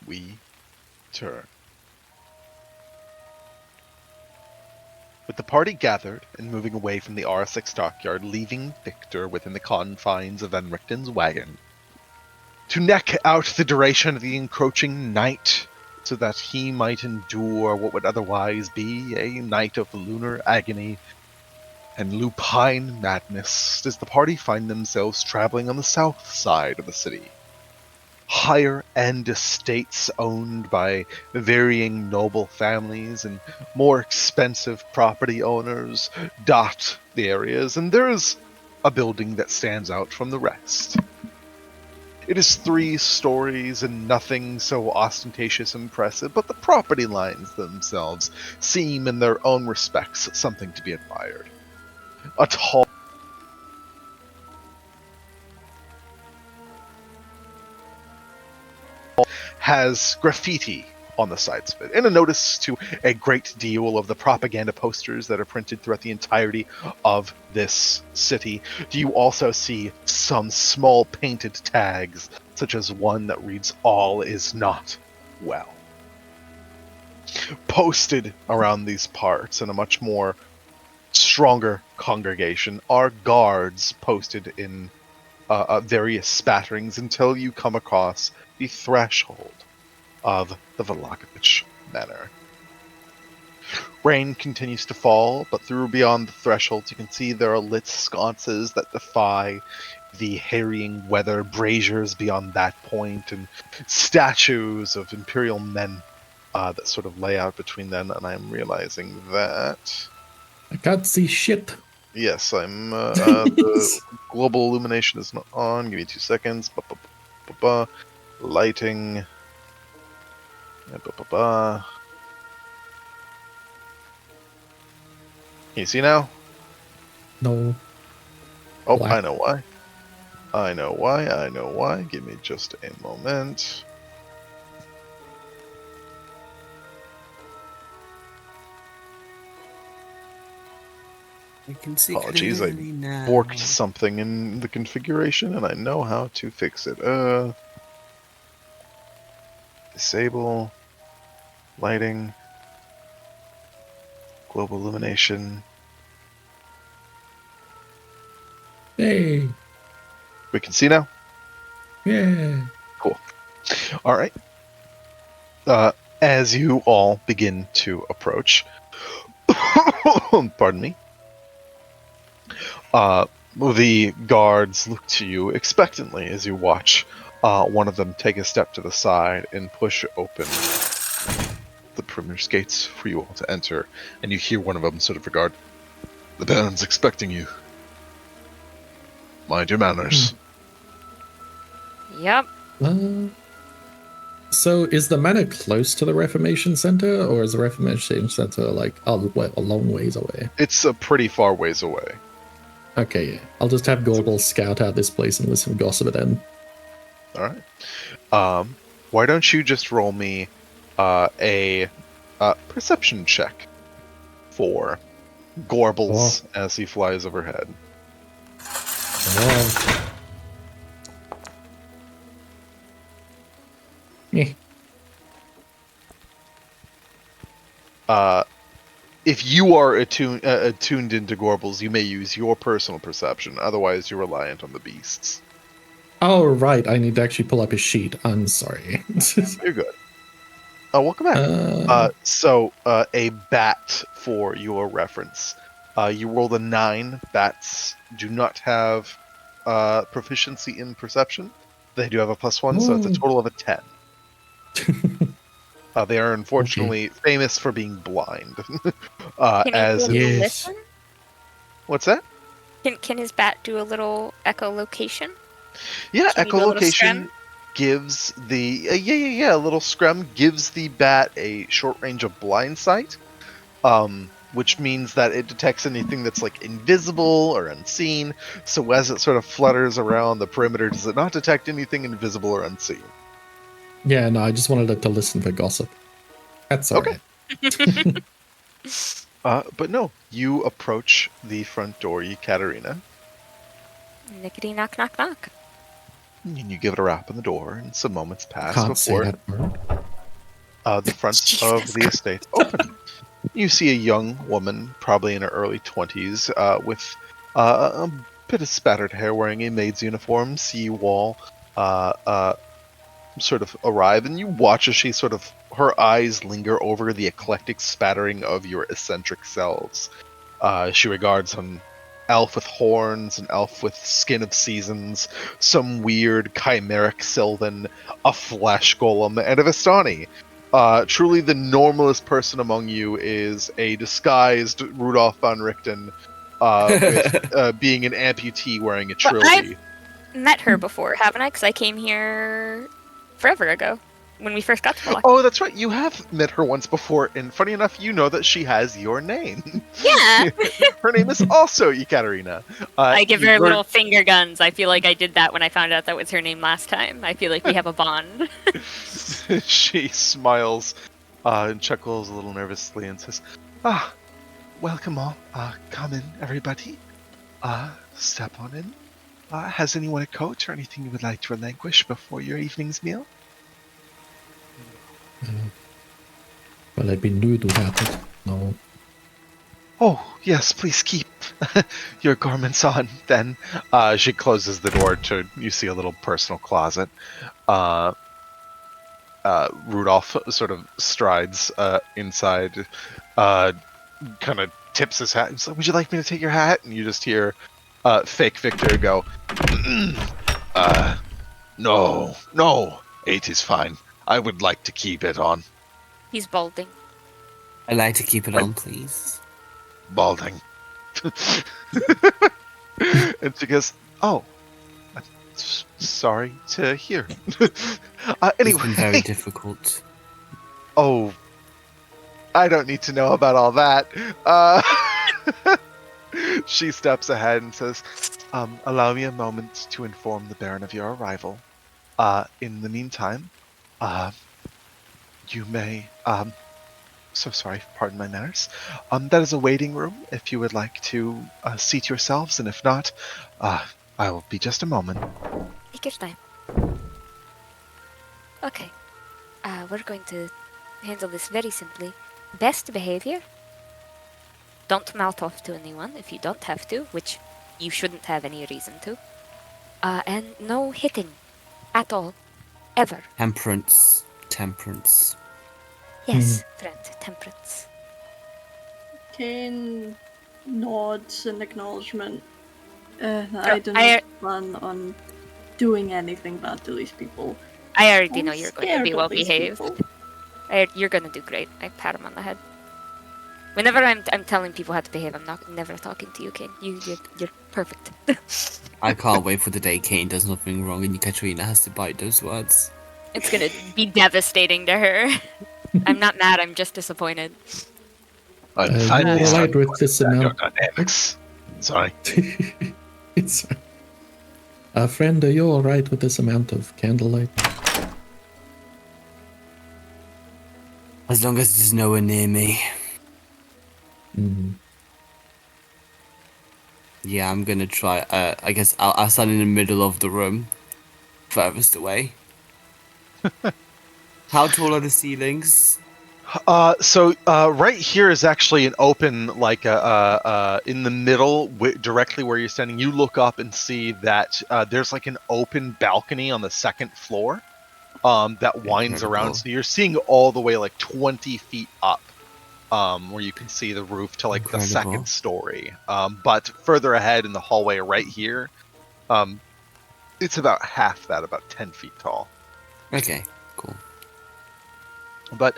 we turn. With the party gathered and moving away from the R6 dockyard, leaving Victor within the confines of Van Richten's wagon, to neck out the duration of the encroaching night so that he might endure what would otherwise be a night of lunar agony and lupine madness, does the party find themselves traveling on the south side of the city. Higher-end estates owned by varying noble families and more expensive property owners dot the areas, and there is a building that stands out from the rest. It is 3 stories and nothing so ostentatious and impressive, but the property lines themselves seem in their own respects something to be admired. A tall has graffiti on the sides of it, and a notice to a great deal of the propaganda posters that are printed throughout the entirety of this city. Do you also see some small painted tags, such as one that reads, "All is not well." Posted around these parts in a much more stronger congregation are guards posted in various spatterings until you come across the threshold of the Velakovich Manor. Rain continues to fall, but through beyond the threshold you can see there are lit sconces that defy the harrying weather, braziers beyond that point, and statues of imperial men that sort of lay out between them, and I'm realizing that... I can't see shit. Yes, I'm. The global illumination is not on. Give me 2 seconds. Lighting. Can you see now? No. Oh, Black. I know why. I know why. Give me just a moment. I can see Apologies, I clearly now. borked something in the configuration, and I know how to fix it. Disable. Lighting. Global illumination. Hey. We can see now? Yeah. Cool. All right. As you all begin to approach, pardon me, the guards look to you expectantly as you watch one of them take a step to the side and push open the perimeter gates for you all to enter, and you hear one of them sort of regard, "The Baron's expecting you. Mind your manners." Yep. So is the manor close to the Reformation Center, or is the Reformation Center like a long ways away? It's a pretty far ways away. Okay, yeah. I'll just have Gorgle scout out this place and listen to gossip it in. All right. Why don't you just roll me a perception check for Gorbles as he flies overhead. Oh. If you are attuned into Gorbles, you may use your personal perception. Otherwise, you're reliant on the beasts. Oh, right. I need to actually pull up his sheet. I'm sorry. You're good. Oh, welcome back. So, a bat for your reference. You rolled a 9. Bats do not have proficiency in perception. They do have a +1, so it's a total of a 10. They are unfortunately famous for being blind. Can he listen? What's that? Can his bat do a little echolocation? Yeah, echolocation gives the a little scrum gives the bat a short range of blind sight, which means that it detects anything that's like invisible or unseen. So as it sort of flutters around the perimeter, does it not detect anything invisible or unseen? Yeah, no, I just wanted it to listen for gossip. That's all okay. Right. But no, you approach the front door, Ekaterina. Nickety knock knock knock. And you give it a rap on the door, and some moments pass Can't before. say that word. the front Jesus of the estate open. You see a young woman, probably in her early 20s, with a bit of spattered hair, wearing a maid's uniform, see you all sort of arrive, and you watch as she sort of, her eyes linger over the eclectic spattering of your eccentric selves. She regards an elf with horns, an elf with skin of seasons, some weird chimeric sylvan, a flesh golem, and a Vistani. Truly the normalest person among you is a disguised Rudolph von Richten, with being an amputee wearing a But I've trilby. met her before, haven't I? Because I came here forever ago when we first got to Warlock. Oh, that's right. You have met her once before, and funny enough, you know that she has your name. Yeah. Her name is also Ekaterina. I give you her learn- little finger guns. I feel like I did that when I found out that was her name last time. I feel like we have a bond. She smiles and chuckles a little nervously and says, "Ah, welcome all. Come in, everybody. Step on in. Has anyone a coat or anything you would like to relinquish before your evening's meal?" Well, I'd be nude without it. No. Oh, yes, please keep your garments on, then. She closes the door to, you see a little personal closet. Rudolph sort of strides inside, kind of tips his hat and says, "Would you like me to take your hat?" And you just hear fake Victor go, no, 8 is fine. I would like to keep it on." He's balding. I'd like to keep it on, please. Balding. And she goes, "Oh, I'm sorry to hear." It's been very Anyway, difficult. oh, I don't need to know about all that. She steps ahead and says, "Allow me a moment to inform the Baron of your arrival. In the meantime, you may, so sorry, pardon my manners. That is a waiting room if you would like to seat yourselves, and if not, I will be just a moment." Take your time. Okay. We're going to handle this very simply. Best behavior. Don't mouth off to anyone if you don't have to, which you shouldn't have any reason to. And no hitting. At all. Ever. Temperance. Temperance. Yes, friend. Temperance. Kane nods in acknowledgement. I Oh, do not plan on doing anything bad to these people. I already I'm know you're going to scared be of well these behaved. people. You're going to do great. I pat him on the head. Whenever I'm telling people how to behave, I'm never talking to you, Kane. You're perfect. I can't wait for the day Kane does nothing wrong and Katrina has to bite those words. It's gonna be devastating to her. I'm not mad. I'm just disappointed. I'm You're finally alright starting to with this understand your amount. dynamics. Sorry. It's. Friend, are you alright with this amount of candlelight? As long as there's no one near me. Mm. Yeah, I'm gonna try. I guess I'll stand in the middle of the room, furthest away. How tall are the ceilings? So right here is actually an open, like in the middle, directly where you're standing. You look up and see that there's like an open balcony on the second floor that winds around. Incredible. So you're seeing all the way like 20 feet up, where you can see the roof to like the Incredible. second story. But further ahead in the hallway right here, it's about half that, about 10 feet tall. Okay, cool. But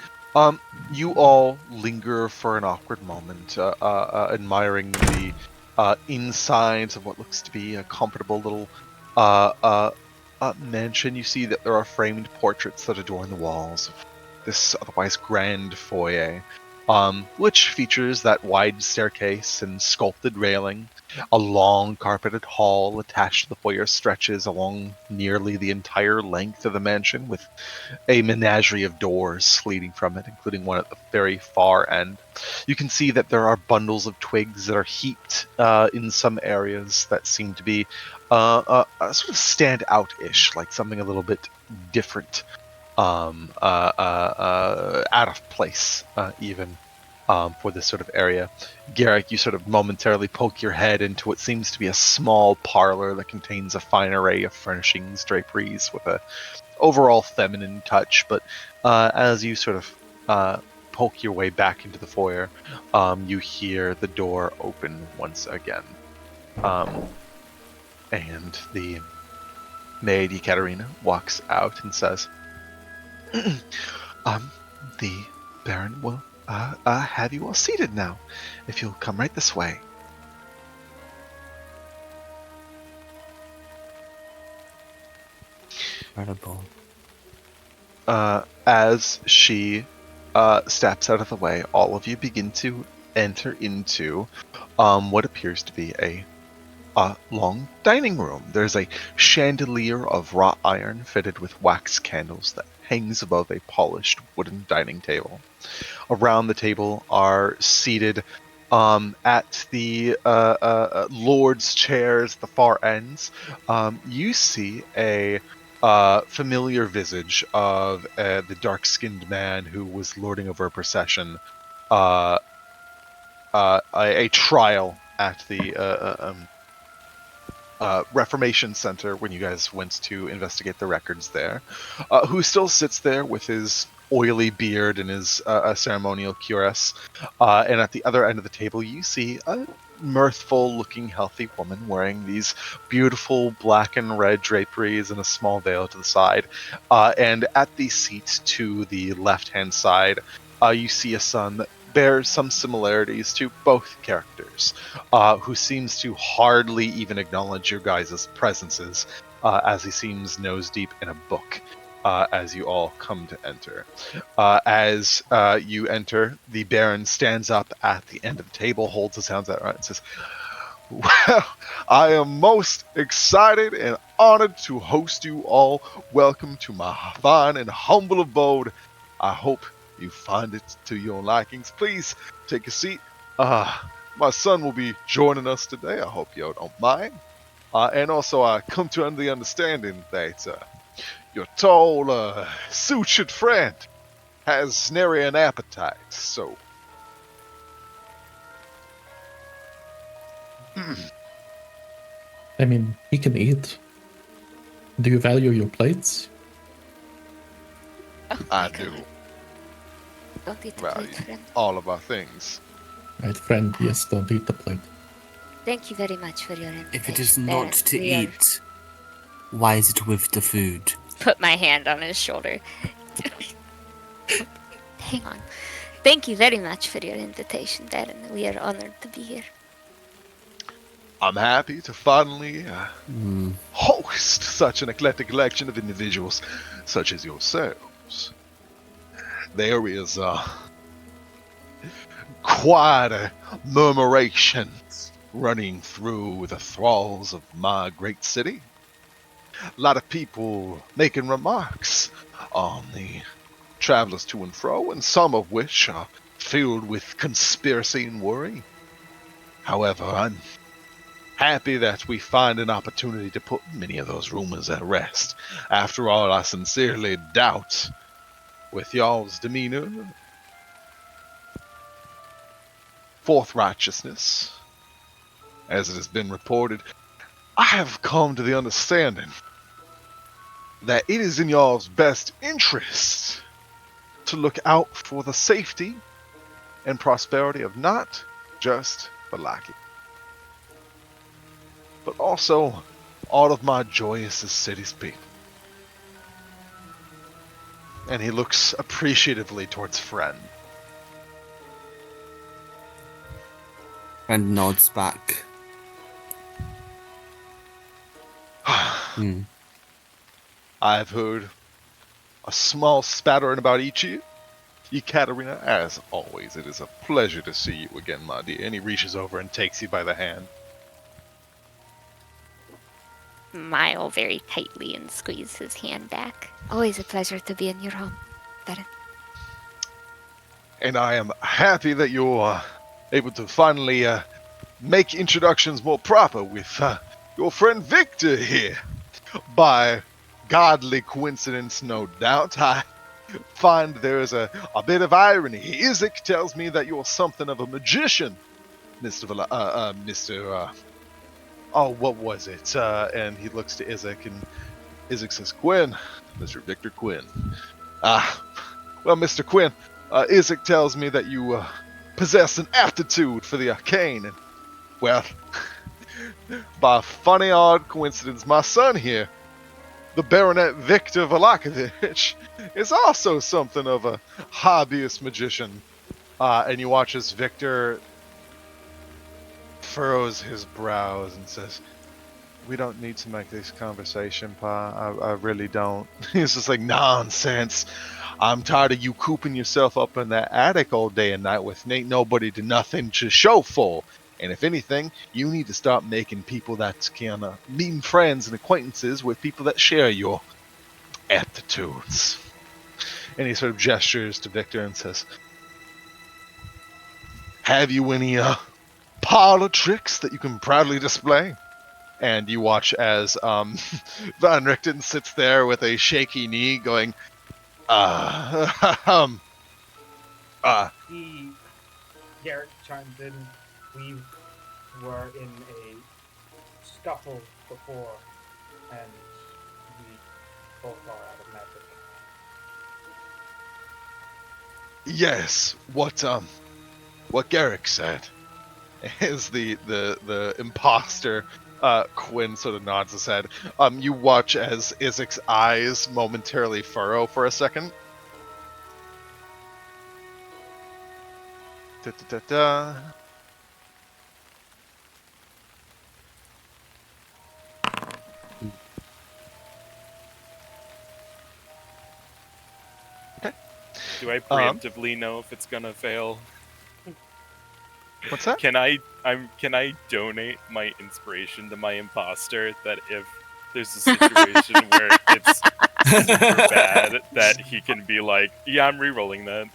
you all linger for an awkward moment, admiring the insides of what looks to be a comfortable little mansion. You see that there are framed portraits that adorn the walls of this otherwise grand foyer, which features that wide staircase and sculpted railing. A long carpeted hall attached to the foyer stretches along nearly the entire length of the mansion, with a menagerie of doors leading from it, including one at the very far end. You can see that there are bundles of twigs that are heaped in some areas that seem to be sort of stand out-ish, like something a little bit different. out of place, even for this sort of area. Garrick, you sort of momentarily poke your head into what seems to be a small parlor that contains a fine array of furnishings, draperies, with a overall feminine touch. But as you sort of poke your way back into the foyer, you hear the door open once again. And the maid, Ekaterina, walks out and says, the Baron will have you all seated now, if you'll come right this way. Incredible. As she steps out of the way, all of you begin to enter into what appears to be a long dining room. There's a chandelier of wrought iron fitted with wax candles that hangs above a polished wooden dining table. Around the table are seated at the lord's chairs at the far ends. You see a familiar visage of the dark-skinned man who was lording over a procession, a trial at the Reformation Center when you guys went to investigate the records there, who still sits there with his oily beard and his ceremonial cuirass. And at the other end of the table, you see a mirthful-looking, healthy woman wearing these beautiful black and red draperies and a small veil to the side. And at the seat to the left-hand side, you see a son that bears some similarities to both characters, who seems to hardly even acknowledge your guys' presences, as he seems nose-deep in a book. As you all come to enter. As you enter, the Baron stands up at the end of the table, holds his hands out, and says, "Well, I am most excited and honored to host you all. Welcome to my fine and humble abode. I hope you find it to your likings. Please take a seat. My son will be joining us today. I hope you don't mind. And also, I come to the understanding that your tall, sutured friend has nary an appetite, so..." I mean, he can eat. Do you value your plates? Oh I my do. God. Don't eat the Value plate, friend. all of our things. Right, friend, yes, don't eat the plate. Thank you very much for your invitation. If it is Baron. not to We are- eat, why is it with the food? Put my hand on his shoulder. Hang on. Thank you very much for your invitation, Baron. We are honored to be here. I'm happy to finally host such an eclectic collection of individuals such as yourselves. There is quite a murmuration running through the thralls of my great city. A lot of people making remarks on the travelers to and fro, and some of which are filled with conspiracy and worry. However, I'm happy that we find an opportunity to put many of those rumors at rest. After all, I sincerely doubt, with y'all's demeanor, forthrighteousness, as it has been reported, I have come to the understanding that it is in y'all's best interest to look out for the safety and prosperity of not just Balaki, but also all of my joyous city's people. And he looks appreciatively towards Friend. And nods back. I've heard a small spattering about each of you. Ekaterina, as always, it is a pleasure to see you again, my dear. And he reaches over and takes you by the hand. Smile very tightly and squeeze his hand back. Always a pleasure to be in your home, Baron. And I am happy that you're able to finally make introductions more proper with your friend Victor here. By ungodly coincidence, no doubt. I find there is a bit of irony. Isaac tells me that you're something of a magician, Mr. Oh, what was it? And he looks to Isaac, and Isaac says, Quinn, Mr. Victor Quinn. Well, Mr. Quinn, Isaac tells me that you possess an aptitude for the arcane, and, well, by a funny odd coincidence, my son here, the Baronet Victor Velakovich, is also something of a hobbyist magician. And you watch as Victor furrows his brows and says, we don't need to make this conversation, Pa. I really don't. He's just like, nonsense. I'm tired of you cooping yourself up in that attic all day and night with ain't nobody to nothing to show for. And if anything, you need to start making people that can meeting friends and acquaintances with people that share your aptitudes. And he sort of gestures to Victor and says, have you any parlor tricks that you can proudly display? And you watch as Van Richten sits there with a shaky knee going, Garrett chimes in. We were in a scuffle before, and we both are out of magic. yes, what Garrick said is the imposter. Quinn sort of nods his head. You watch as Isaac's eyes momentarily furrow for a second. Da, da, da, da. Do I preemptively know if it's gonna fail? What's that? Can I donate my inspiration to my imposter that if there's a situation where it's super bad that he can be like, yeah, I'm re-rolling that.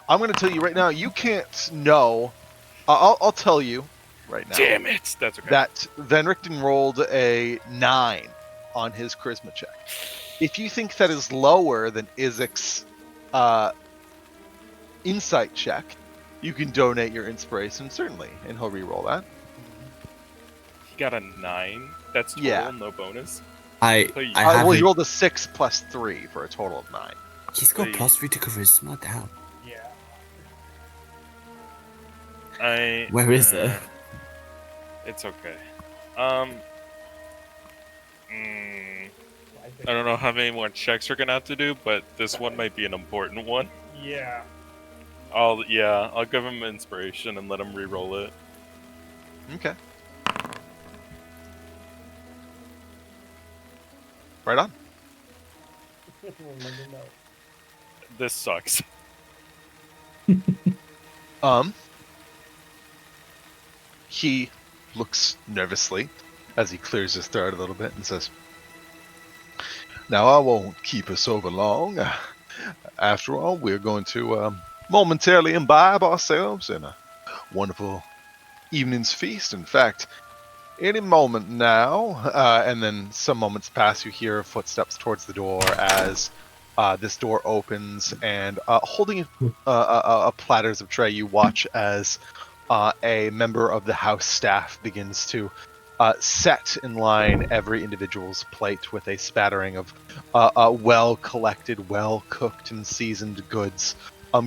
I'm going to tell you right now, you can't know. I'll tell you right now. Damn it! That's okay. That Van Richten rolled a 9 on his charisma check. If you think that is lower than Isaac's insight check, you can donate your inspiration, certainly, and he'll re-roll that. He got a 9. That's total, Yeah. no bonus. I Well, have Well, he it. rolled a 6 plus 3 for a total of 9. He's got +3 to charisma. Damn. Yeah. Where is it? It's okay. I I don't know how many more checks we're gonna have to do, but this one might be an important one. Yeah. I'll give him inspiration and let him re-roll it. Okay. Right on. This sucks. He looks nervously as he clears his throat a little bit and says, now I won't keep us over long. After all, we're going to momentarily imbibe ourselves in a wonderful evening's feast. In fact, any moment now, and then some moments pass, you hear footsteps towards the door as this door opens, and holding a platters of tray, you watch as a member of the house staff begins to set in line every individual's plate with a spattering of well-collected, well-cooked and seasoned goods,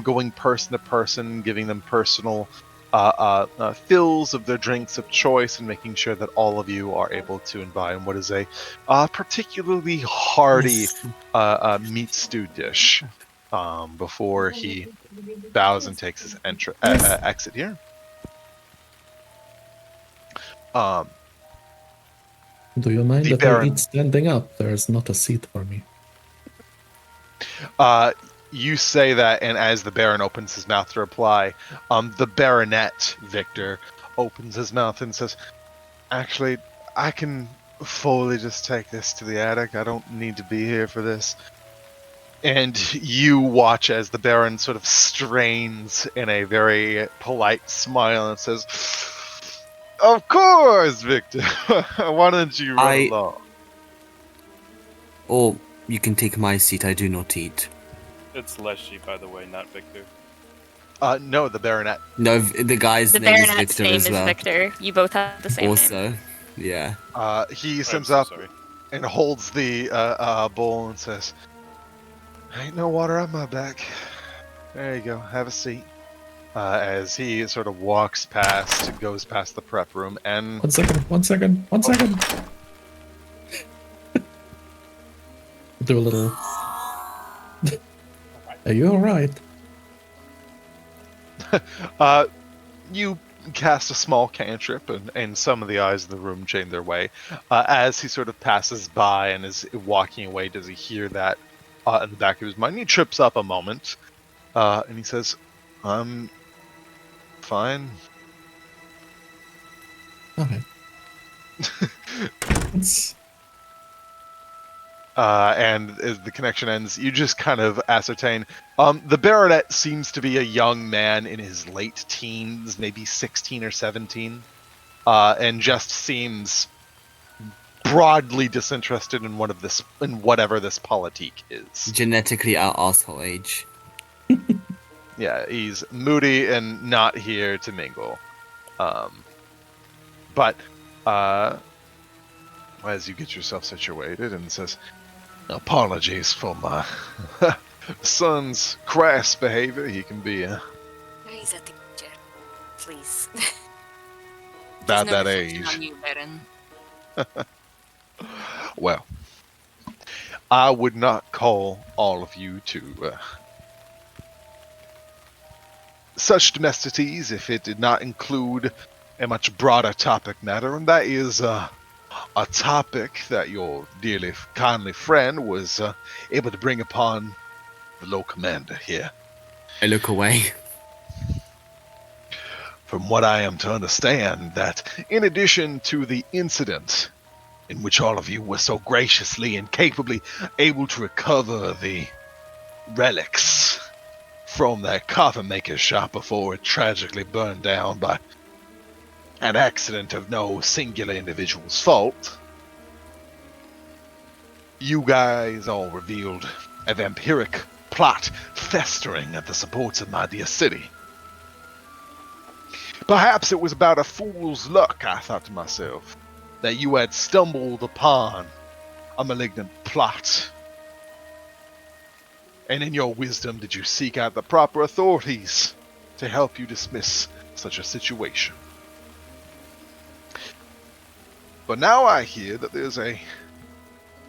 going person to person, giving them personal fills of their drinks of choice and making sure that all of you are able to imbibe what is a particularly hearty meat stew dish before he bows and takes his exit here. Do you mind The if Baron. I eat standing up? There is not a seat for me. You say that, and as the Baron opens his mouth to reply, the Baronet, Victor, opens his mouth and says, actually, I can fully just take this to the attic. I don't need to be here for this. And you watch as the Baron sort of strains in a very polite smile and says, of course, Victor. Why don't you run along? Or you can take my seat, I do not eat. It's Leshy, by the way, not Victor. No, the Baronet. No, the guy's The name is Baronet's Victor name as is well. Victor. You both have the same name. Also, yeah. He I'm swims so up sorry. and holds the bowl and says, "Ain't no water on my back. There you go. Have a seat." As he sort of walks past, goes past the prep room, and 1 second, 1 second, 1 second. Do a little. Are you alright? you cast a small cantrip, and some of the eyes in the room change their way. As he sort of passes by and is walking away, does he hear that in the back of his mind? He trips up a moment, and he says, "I'm fine." Alright. It's And as the connection ends, you just kind of ascertain. The Baronet seems to be a young man in his late teens, maybe 16 or 17, and just seems broadly disinterested in whatever this politique is. Genetically our asshole age. Yeah, he's moody and not here to mingle. But as you get yourself situated, and says, "Apologies for my son's crass behavior. He can be He's a teacher. Please. about There's no that reflection age." on you, Baron. Well, I would not call all of you to such domesticities if it did not include a much broader topic matter, and that is a topic that your dearly kindly friend was able to bring upon the Lord Commander here. I look away. From what I am to understand, that in addition to the incident in which all of you were so graciously and capably able to recover the relics from that coffin maker's shop before it tragically burned down by an accident of no singular individual's fault, you guys all revealed a vampiric plot festering at the supports of my dear city. Perhaps it was about a fool's luck, I thought to myself, that you had stumbled upon a malignant plot. And in your wisdom, did you seek out the proper authorities to help you dismiss such a situation? But now I hear that there's a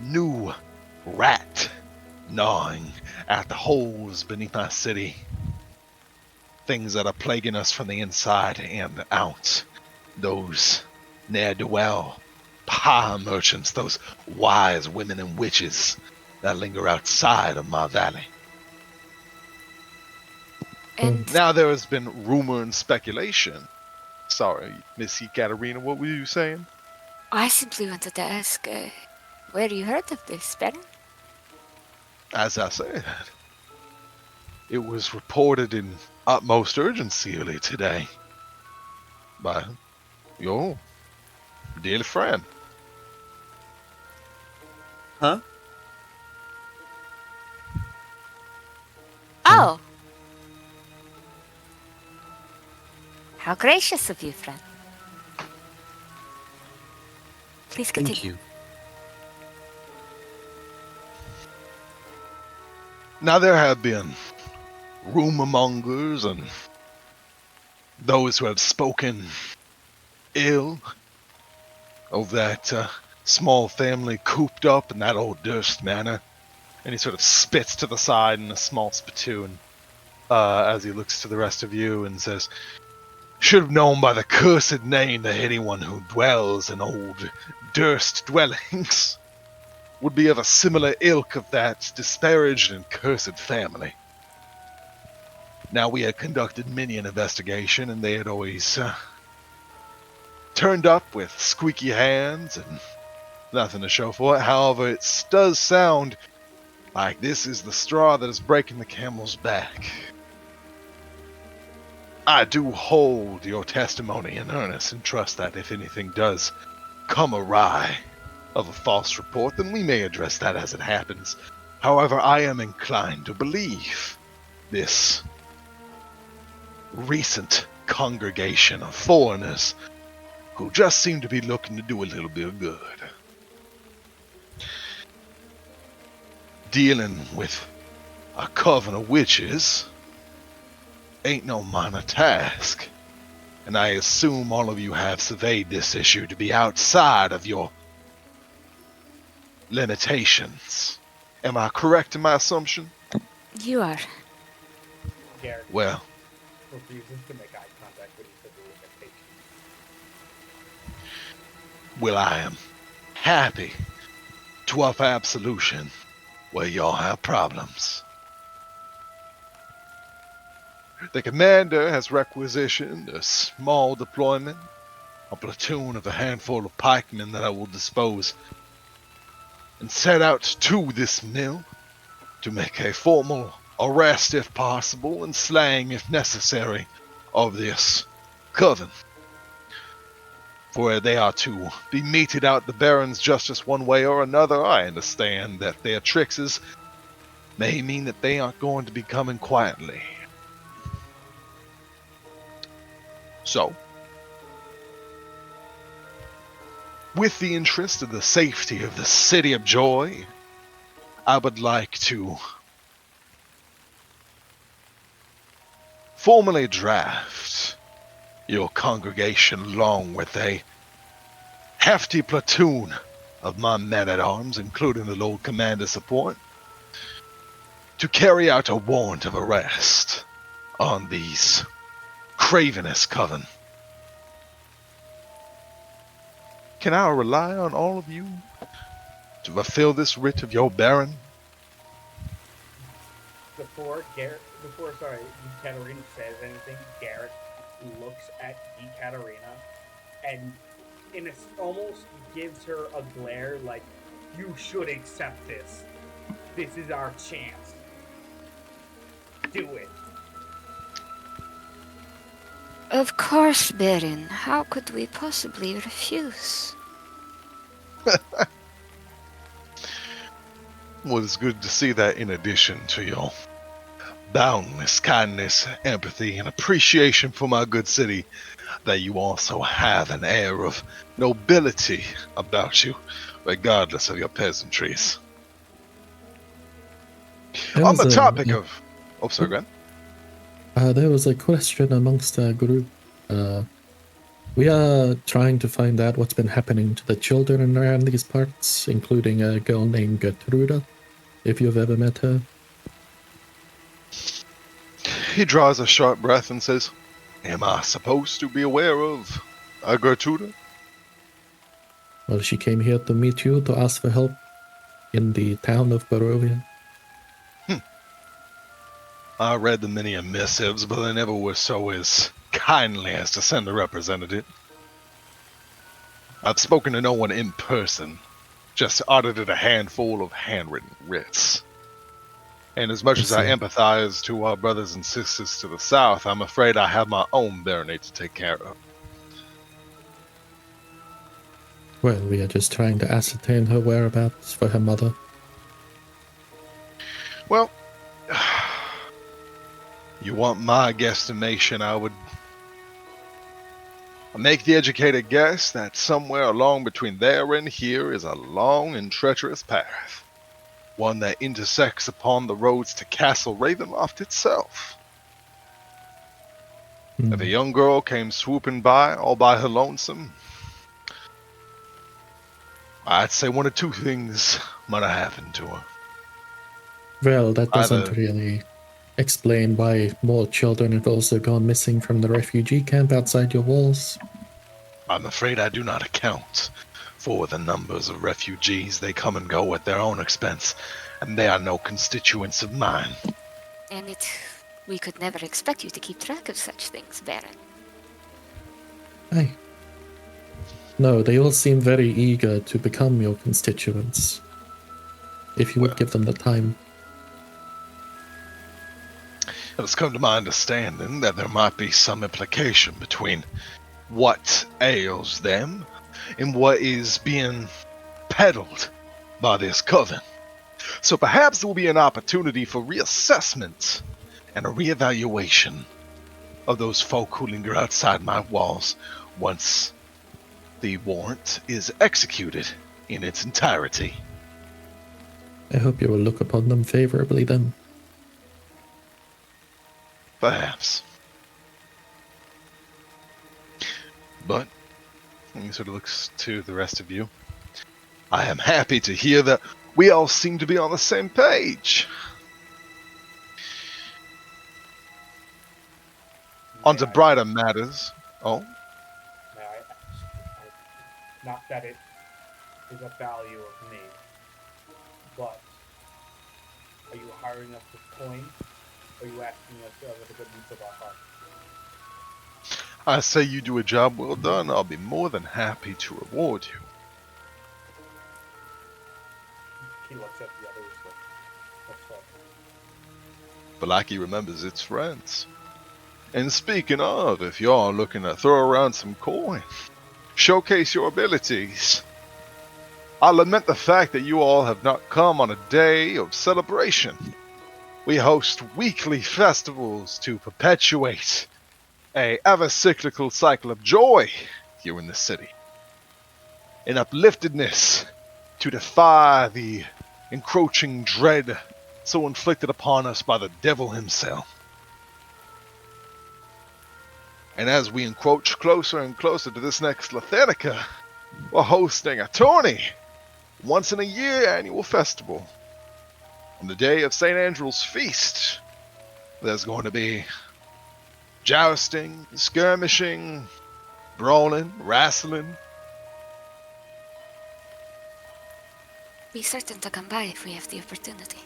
new rat gnawing at the holes beneath our city. Things that are plaguing us from the inside and out. Those ne'er-do-well power merchants, those wise women and witches that linger outside of my valley. And Now there has been rumor and speculation. Sorry, Miss Katarina, what were you saying? I simply wanted to ask, where you heard of this, Baron? As I said, it was reported in utmost urgency earlier today by your dear friend. Huh? Oh! How gracious of you, friend. Please continue. Thank you. Now there have been rumor mongers and those who have spoken ill of that small family cooped up in that old Durst manor. And he sort of spits to the side in a small spittoon as he looks to the rest of you and says, "Should have known by the cursed name that anyone who dwells in old Durst dwellings would be of a similar ilk of that disparaged and cursed family." Now, we had conducted many an investigation, and they had always turned up with squeaky hands and nothing to show for it. However, it does sound like this is the straw that is breaking the camel's back. I do hold your testimony in earnest and trust that if anything does come awry, of a false report, then we may address that as it happens. However, I am inclined to believe this recent congregation of foreigners who just seem to be looking to do a little bit of good. Dealing with a coven of witches ain't no minor task, and I assume all of you have surveyed this issue to be outside of your limitations. Am I correct in my assumption? You are. Garrett Well, refuses to make eye contact when he said the limitation. well, I am happy to offer absolution where y'all have problems. The commander has requisitioned a small deployment, a platoon of a handful of pikemen that I will dispose, and set out to this mill to make a formal arrest if possible, and slaying if necessary, of this coven. For they are to be meted out the Baron's justice one way or another. I understand that their tricks may mean that they aren't going to be coming quietly. So, with the interest of the safety of the City of Joy, I would like to formally draft your congregation along with a hefty platoon of my men-at-arms, including the Lord Commander's support, to carry out a warrant of arrest on these cravenous coven. Can I rely on all of you to fulfill this writ of your Baron? Before Katarina says anything, Garrett looks at Katarina and almost gives her a glare like, you should accept this. This is our chance. Do it. Of course, Baron. How could we possibly refuse? Well, it's good to see that in addition to your boundless kindness, empathy, and appreciation for my good city, that you also have an air of nobility about you, regardless of your peasantries. On the topic of... Oh, sorry, go ahead. There was a question amongst the group. We are trying to find out what's been happening to the children around these parts, including a girl named Gertruda, if you've ever met her. He draws a sharp breath and says, am I supposed to be aware of Gertruda? Well, she came here to meet you to ask for help in the town of Barovia. I read the many missives, but they never were so as kindly as to send a representative. I've spoken to no one in person, just audited a handful of handwritten writs. And as much as I empathize to our brothers and sisters to the south, I'm afraid I have my own baronate to take care of. Well, we are just trying to ascertain her whereabouts for her mother. Well, you want my guesstimation, I would make the educated guess that somewhere along between there and here is a long and treacherous path. One that intersects upon the roads to Castle Ravenloft itself. If a young girl came swooping by all by her lonesome, I'd say one of two things might have happened to her. Well, that doesn't really explain why more children have also gone missing from the refugee camp outside your walls. I'm afraid I do not account for the numbers of refugees. They come and go at their own expense, and they are no constituents of mine. And we could never expect you to keep track of such things, Baron. Hey. No, they all seem very eager to become your constituents. If you would give them the time. It has come to my understanding that there might be some implication between what ails them and what is being peddled by this coven. So perhaps there will be an opportunity for reassessment and a reevaluation of those folk who linger outside my walls once the warrant is executed in its entirety. I hope you will look upon them favorably then. Perhaps. But, and he sort of looks to the rest of you. I am happy to hear that we all seem to be on the same page. On to brighter matters. Oh, May I ask, not that it is a value of me, but are you hiring us with coin? Or are you asking us with the goodness of our heart? I say you do a job well done, I'll be more than happy to reward you. He looks at the others like, what's up? Balaki remembers its friends. And speaking of, if you're looking to throw around some coin, showcase your abilities. I lament the fact that you all have not come on a day of celebration. We host weekly festivals to perpetuate a ever-cyclical cycle of joy here in the city. An upliftedness to defy the encroaching dread so inflicted upon us by the devil himself. And as we encroach closer and closer to this next Lathenica, we're hosting a tourney, once in a year annual festival. On the day of St. Andrew's Feast, there's going to be jousting, skirmishing, brawling, wrestling. Be certain to come by if we have the opportunity.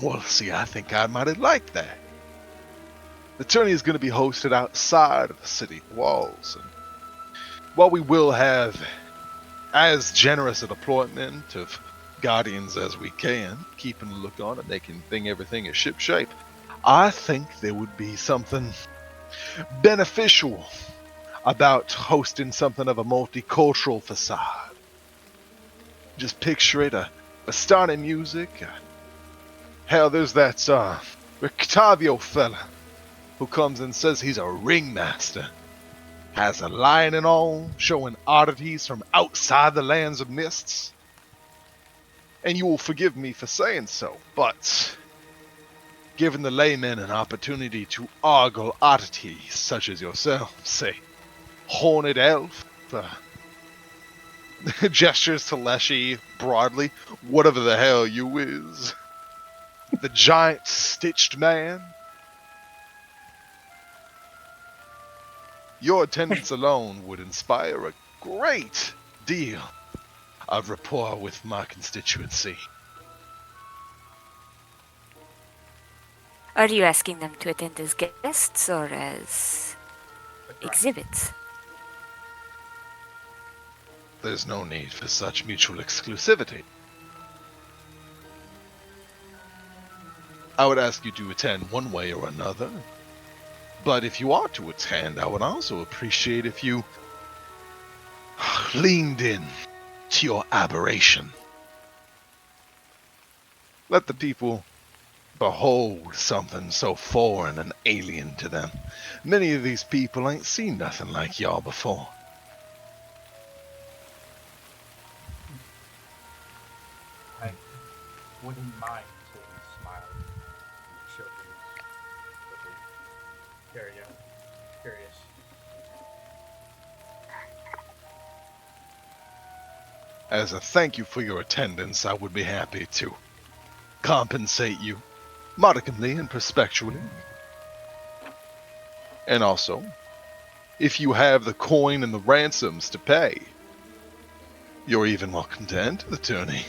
Well, see, I think I might have liked that. The tourney is going to be hosted outside of the city walls, and while we will have as generous a deployment of guardians as we can, keeping a look on it, making everything is shipshape, I think there would be something beneficial about hosting something of a multicultural facade. Just picture it, a stunning music. Hell, there's that Rictavio fella who comes and says he's a ringmaster. Has a lion and all, showing oddities from outside the lands of mists. And you will forgive me for saying so, but giving the laymen an opportunity to ogle oddities such as yourself, say, horned elf, gestures to Leshy broadly, whatever the hell you is, the giant stitched man. Your attendance alone would inspire a great deal of rapport with my constituency. Are you asking them to attend as guests or as exhibits? There's no need for such mutual exclusivity. I would ask you to attend one way or another. But if you are to attend, I would also appreciate if you leaned in to your aberration. Let the people behold something so foreign and alien to them. Many of these people ain't seen nothing like y'all before. I wouldn't mind seeing a smile on children's very curious. As a thank you for your attendance, I would be happy to compensate you modicumly and prospectually. And also, if you have the coin and the ransoms to pay, you're even welcome to enter the tourney.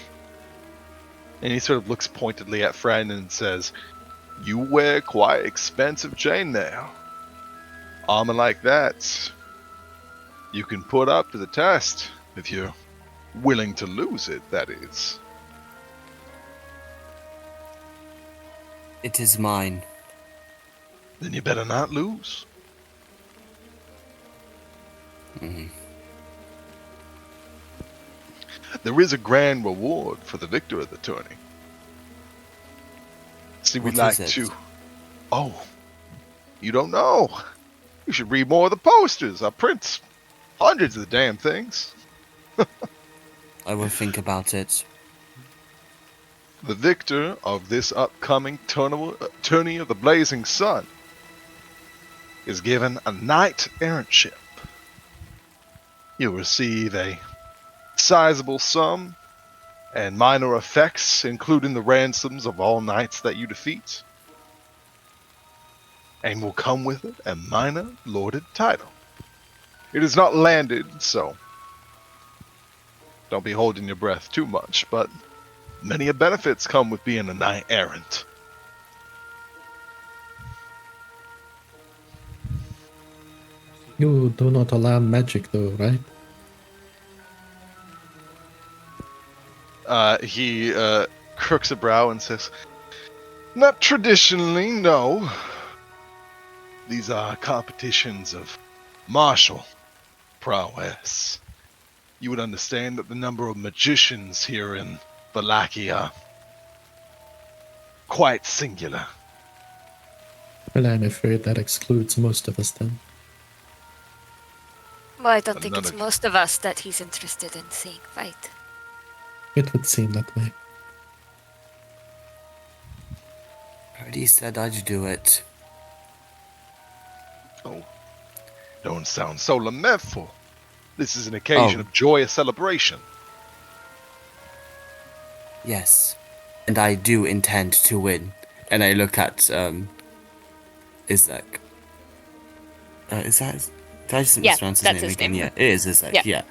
And he sort of looks pointedly at Fran and says, you wear quite expensive chainmail. Armor like that, you can put up to the test if you're willing to lose it, that is. It is mine. Then you better not lose. there is a grand reward for the victor of the tourney. See, we'd What like is it? to. Oh, you don't know? You should read more of the posters. I print hundreds of the damn things. I will think about it. The victor of this upcoming tourney of the Blazing Sun is given a knight errantship. You'll receive a sizable sum and minor effects, including the ransoms of all knights that you defeat, and will come with it a minor lorded title. It is not landed, so don't be holding your breath too much, but many benefits come with being a knight errant. You do not allow magic, though, right? He crooks a brow and says, "Not traditionally, no. These are competitions of martial prowess. You would understand that the number of magicians here in Valaki are quite singular." Well, I'm afraid that excludes most of us then. Well, I don't But think none it's of- most of us that he's interested in seeing fight. It would seem that way. I already said I'd do it. Oh, don't sound so lamentful. This is an occasion Oh. of joyous celebration. Yes. And I do intend to win. And I look at, Izek. Is that his... Did I just Yeah, mispronounce his that's name his again? name. Yeah, it is Izek, Yeah.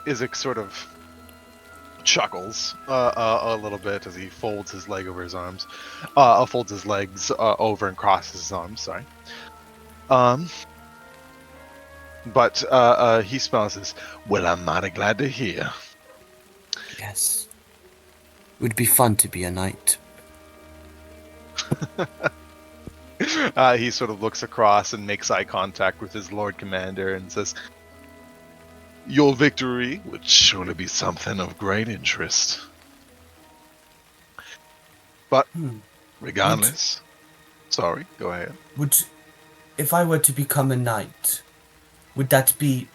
Isaac sort of chuckles a little bit as he folds his leg over his arms. Folds his legs over and crosses his arms, sorry. But he smiles and says, "Well, I'm mighty glad to hear." Yes. It would be fun to be a knight. He sort of looks across and makes eye contact with his Lord Commander and says, "Your victory would surely be something of great interest. But regardless, sorry, go ahead." If I were to become a knight, would that be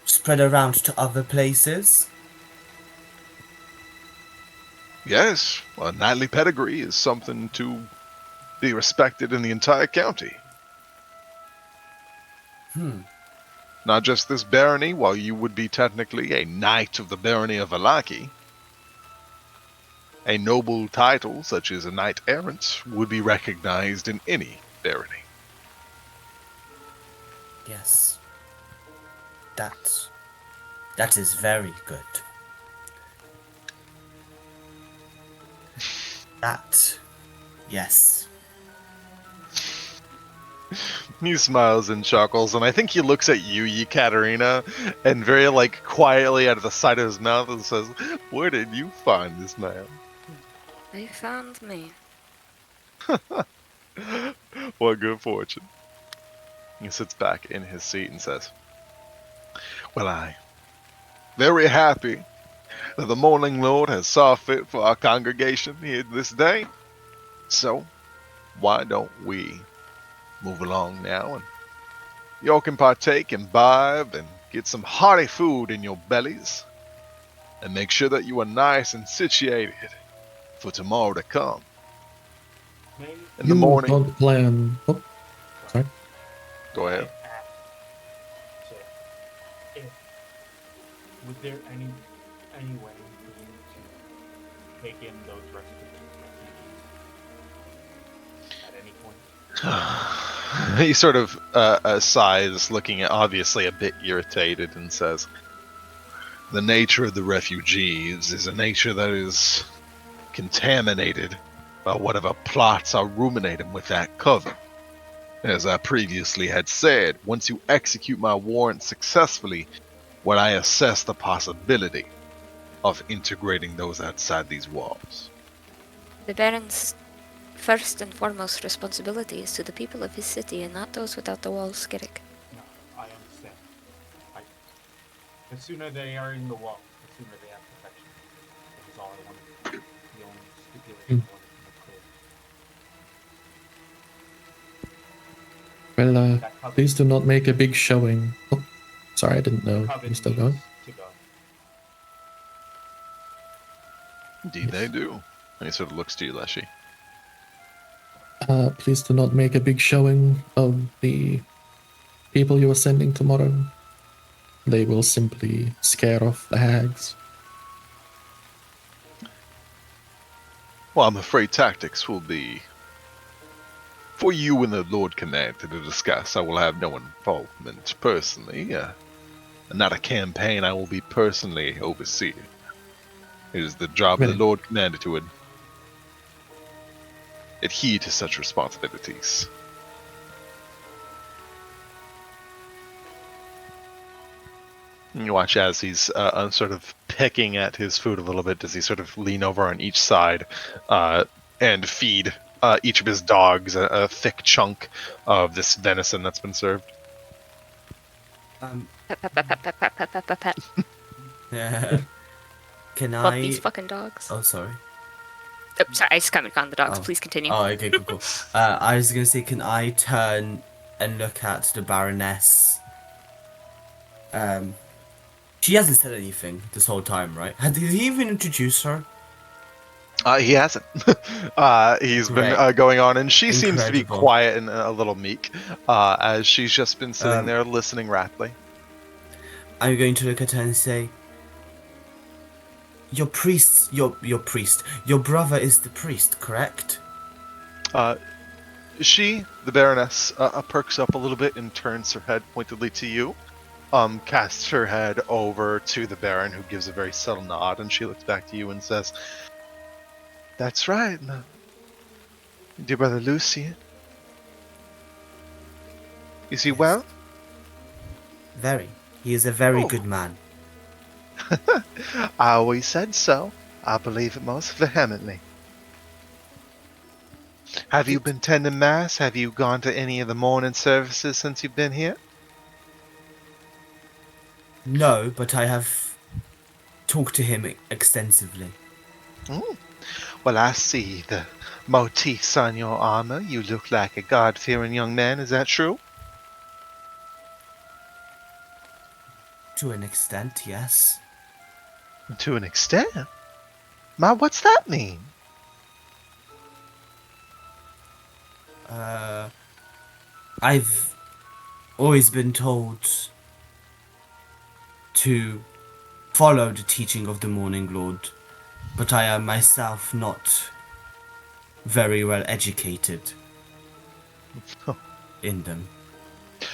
spread around to other places? Yes, a knightly pedigree is something to be respected in the entire county. Not just this barony, while you would be technically a knight of the barony of Valaki. A noble title, such as a knight errant, would be recognized in any barony. Yes. That is very good. Yes. He smiles and chuckles, and I think he looks at you, Katerina, and very quietly out of the side of his mouth and says, "Where did you find this man?" They found me. What good fortune. He sits back in his seat and says, "Well, I'm very happy that the Morning Lord has saw fit for our congregation here this day. So, why don't we move along now and y'all can partake, imbibe, and get some hearty food in your bellies, and make sure that you are nice and situated for tomorrow to come. Maybe In the You morning." don't plan... Oh, sorry. Go ahead. So, would there any way for you to take in those refugees at any point? He sort of sighs, looking obviously a bit irritated, and says, "The nature of the refugees is a nature that is contaminated by whatever plots are ruminating with that coven. As I previously had said, once you execute my warrant successfully, would I assess the possibility of integrating those outside these walls." The Baron's first and foremost responsibility is to the people of his city and not those without the walls, Skirrick. No, I understand. The sooner they are in the wall, the sooner they have protection. That is all I wanted to do. The only stipulation I wanted to make clear. Well, That coven please do not make a big showing. Oh, sorry, I didn't know. coven You still needs going? to go. Indeed, Yes. they do. And he sort of looks to you, Leshy. Please do not make a big showing of the people you are sending tomorrow. They will simply scare off the hags. Well, I'm afraid tactics will be for you and the Lord Commander to discuss. I will have no involvement personally. Not a campaign I will be personally overseeing. It is the job of the Really? Lord Commander to adhere to such responsibilities. And you watch as he's sort of picking at his food a little bit. Does he sort of lean over on each side and feed each of his dogs a thick chunk of this venison that's been served? Pet, pet, pet, pet, pet, pet, pet, pet, pet, pet. Can Love I? these fucking dogs. Oh, sorry. Oh, sorry, I just commented on the dogs. Oh. Please continue. Oh, okay, cool. I was gonna say, can I turn and look at the Baroness? She hasn't said anything this whole time, right? Did he even introduce her? He hasn't. He's been Great. going on, and she seems to be Incredible. quiet and a little meek, as she's just been sitting there listening raptly. I'm going to look at her and say, your brother is the priest, correct? She, the Baroness, perks up a little bit and turns her head pointedly to you. Casts her head over to the Baron, who gives a very subtle nod, and she looks back to you and says, "That's right, my dear brother Lucian. Is he Yes. well?" Very. He is a very Oh. good man. I always said so. I believe it most vehemently. Have you been tending Mass? Have you gone to any of the morning services since you've been here? No, but I have talked to him extensively. Well, I see the motifs on your armor. You look like a God-fearing young man. Is that true? To an extent, yes. To an extent. What's that mean? I've always been told to follow the teaching of the Morning Lord, but I am myself not very well educated in them.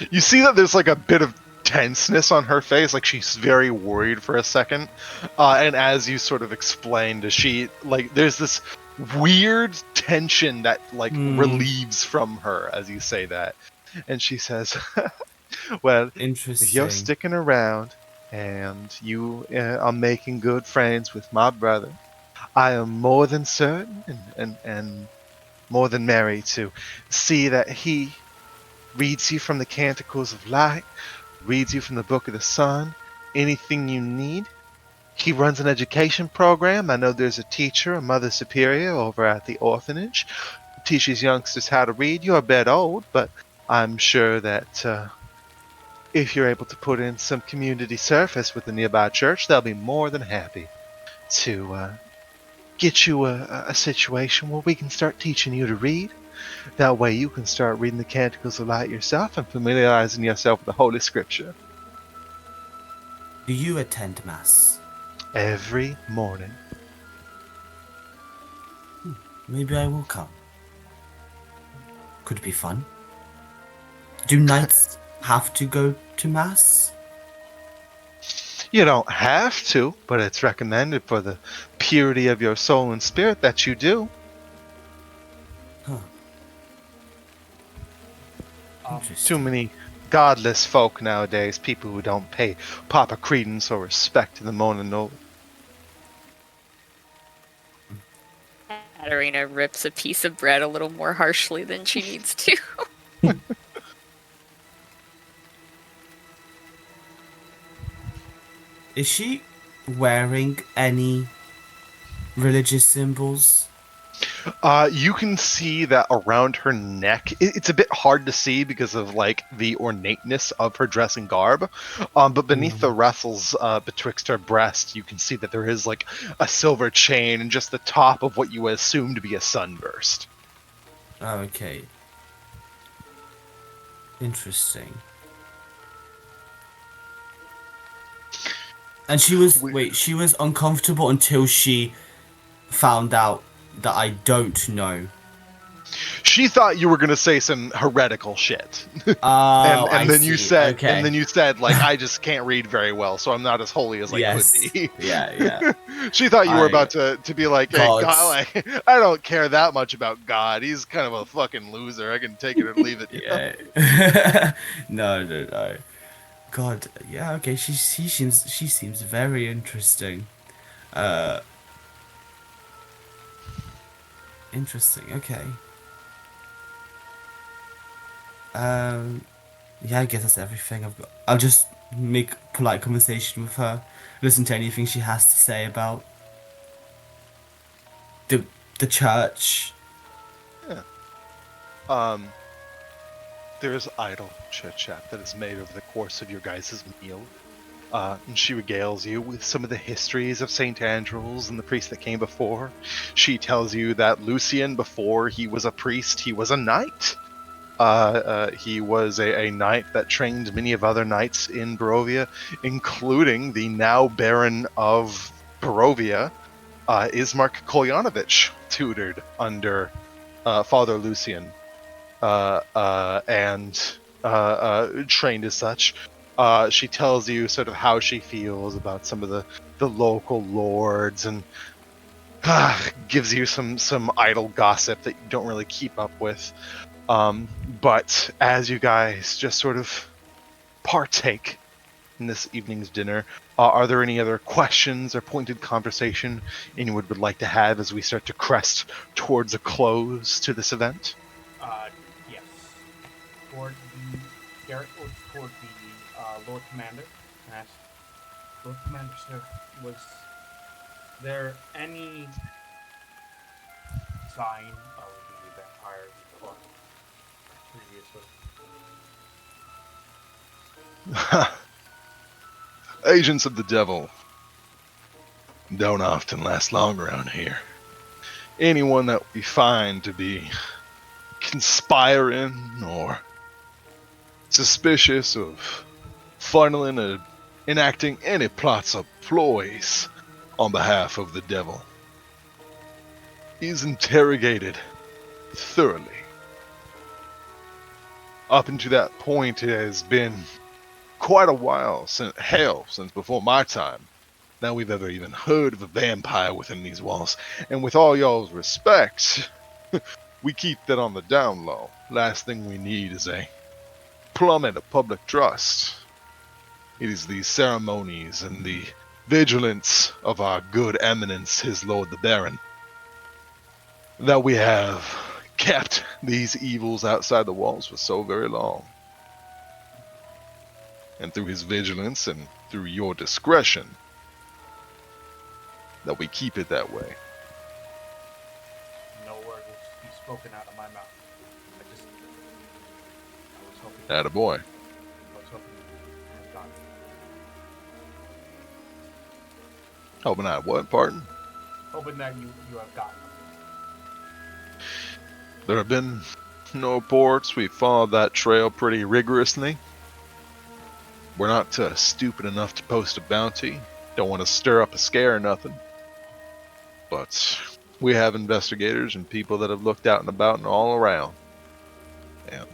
You see that there's like a bit of tenseness on her face, like she's very worried for a second. And as you sort of explained, she like there's this weird tension that like relieves from her as you say that, and she says, "Well, if Interesting. you're sticking around and you are making good friends with my brother, I am more than certain and more than merry to see that he reads you from the Canticles of Light, reads you from the Book of the Sun, anything you need. He runs an education program. I know there's a teacher, a mother superior over at the orphanage, who teaches youngsters how to read. You're a bit old, but I'm sure that if you're able to put in some community service with the nearby church, they'll be more than happy to get you a situation where we can start teaching you to read. That way you can start reading the Canticles of Light yourself and familiarizing yourself with the Holy Scripture. Do you attend Mass? Every morning. Maybe I will come. Could be fun. Do knights have to go to Mass? You don't have to, but it's recommended for the purity of your soul and spirit that you do. Huh. Too Interesting. many godless folk nowadays, people who don't pay proper credence or respect to the morning Lord. Katarina rips a piece of bread a little more harshly than she needs to. Is she wearing any religious symbols? You can see that around her neck, it's a bit hard to see because of like the ornateness of her dress and garb. But beneath the ruffles betwixt her breast, you can see that there is like a silver chain and just the top of what you assume to be a sunburst. Oh, okay. Interesting. And she was she was uncomfortable until she found out that I don't know. She thought you were gonna say some heretical shit. Oh, I then you see. said Okay. and then you said like I just can't read very well, so I'm not as holy as I Yes. could be. Yeah. She thought you were about to be like, hey, God. God, like, I don't care that much about God. He's kind of a fucking loser. I can take it or leave it. Yeah. No. God. Yeah. Okay. She seems very interesting. Interesting. Okay. Yeah. I guess that's everything I've got. I'll just make polite conversation with her. Listen to anything she has to say about the the church. Yeah. There's idle chit chat that is made over the course of your guys' meal. And she regales you with some of the histories of St. Andrew's and the priest that came before. She tells you that Lucian, before he was a priest, he was a knight. He was a knight that trained many of other knights in Barovia, including the now Baron of Barovia, Ismark Kolyanovich, tutored under Father Lucian, and trained as such. She tells you sort of how she feels about some of the local lords and gives you some idle gossip that you don't really keep up with. But as you guys just sort of partake in this evening's dinner, are there any other questions or pointed conversation anyone would like to have as we start to crest towards a close to this event? Yes. Garrett looks toward the Lord Commander and asks, Lord Commander, sir, was there any sign of the vampire you caught previously? Agents of the devil don't often last long around here. Anyone that we find to be conspiring or suspicious of funneling or enacting any plots or ploys on behalf of the devil is interrogated thoroughly. Up until that point, it has been quite a while, since before my time, that we've ever even heard of a vampire within these walls. And with all y'all's respect, we keep that on the down low. Last thing we need is a plummet of public trust. It is the ceremonies and the vigilance of our good eminence, his lord the Baron, that we have kept these evils outside the walls for so very long. And through his vigilance and through your discretion, that we keep it that way. No word will be spoken out of my mouth. I was hoping. Attaboy. I was hoping you had done. Hoping I what, pardon? Hoping that you have gotten. There have been no reports. We followed that trail pretty rigorously. We're not stupid enough to post a bounty. Don't want to stir up a scare or nothing. But we have investigators and people that have looked out and about and all around. And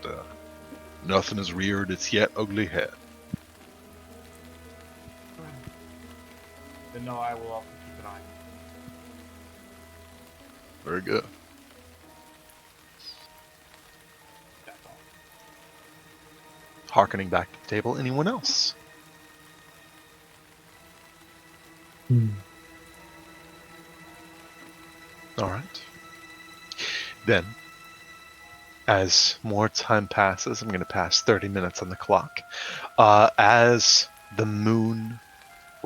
nothing has reared its yet ugly head. Then no, I will also keep an eye. Very good. That's all. Harkening back to the table, anyone else? All right. Then, as more time passes, I'm going to pass 30 minutes on the clock. As the moon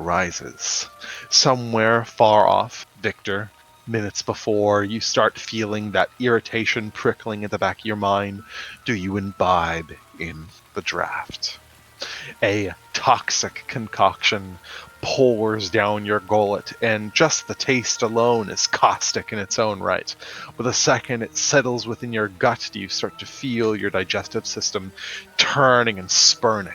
rises. Somewhere far off, Victor, minutes before you start feeling that irritation prickling at the back of your mind, do you imbibe in the draft? A toxic concoction pours down your gullet, and just the taste alone is caustic in its own right. But the second it settles within your gut, do you start to feel your digestive system turning and spurning.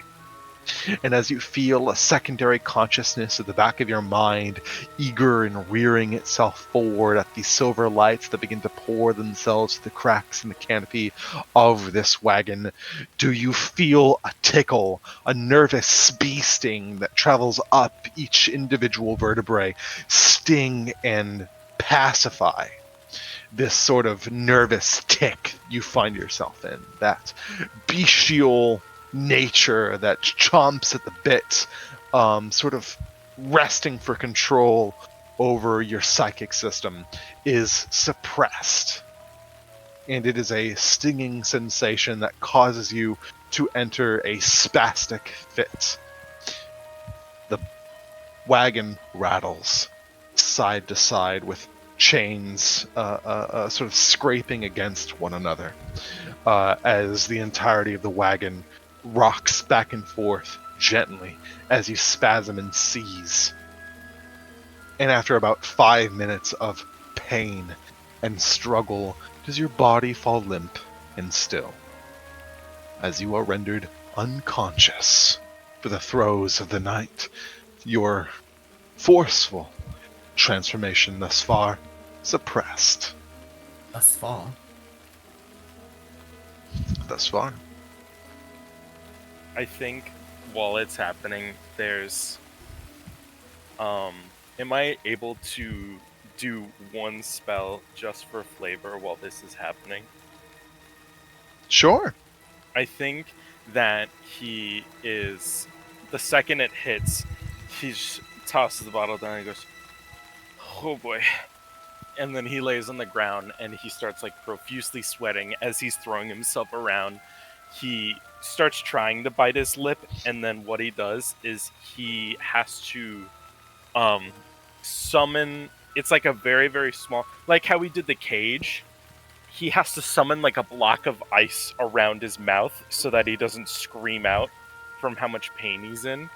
And as you feel a secondary consciousness at the back of your mind, eager and rearing itself forward at the silver lights that begin to pour themselves through the cracks in the canopy of this wagon, do you feel a tickle, a nervous bee sting that travels up each individual vertebrae, sting and pacify this sort of nervous tick you find yourself in, that bestial nature that chomps at the bit, sort of resting for control over your psychic system, is suppressed. And it is a stinging sensation that causes you to enter a spastic fit. The wagon rattles side to side with chains sort of scraping against one another as the entirety of the wagon rocks back and forth gently as you spasm and seize. And after about 5 minutes of pain and struggle, does your body fall limp and still as you are rendered unconscious for the throes of the night. Your forceful transformation thus far suppressed. Thus far. Thus far. I think while it's happening, there's am I able to do one spell just for flavor while this is happening? Sure. I think that he is, the second it hits, he tosses the bottle down and he goes, oh boy. And then he lays on the ground and he starts like profusely sweating as he's throwing himself around. He starts trying to bite his lip, and then what he does is he has to summon, it's like a very, very small, like how we did the cage. He has to summon like a block of ice around his mouth so that he doesn't scream out from how much pain he's in.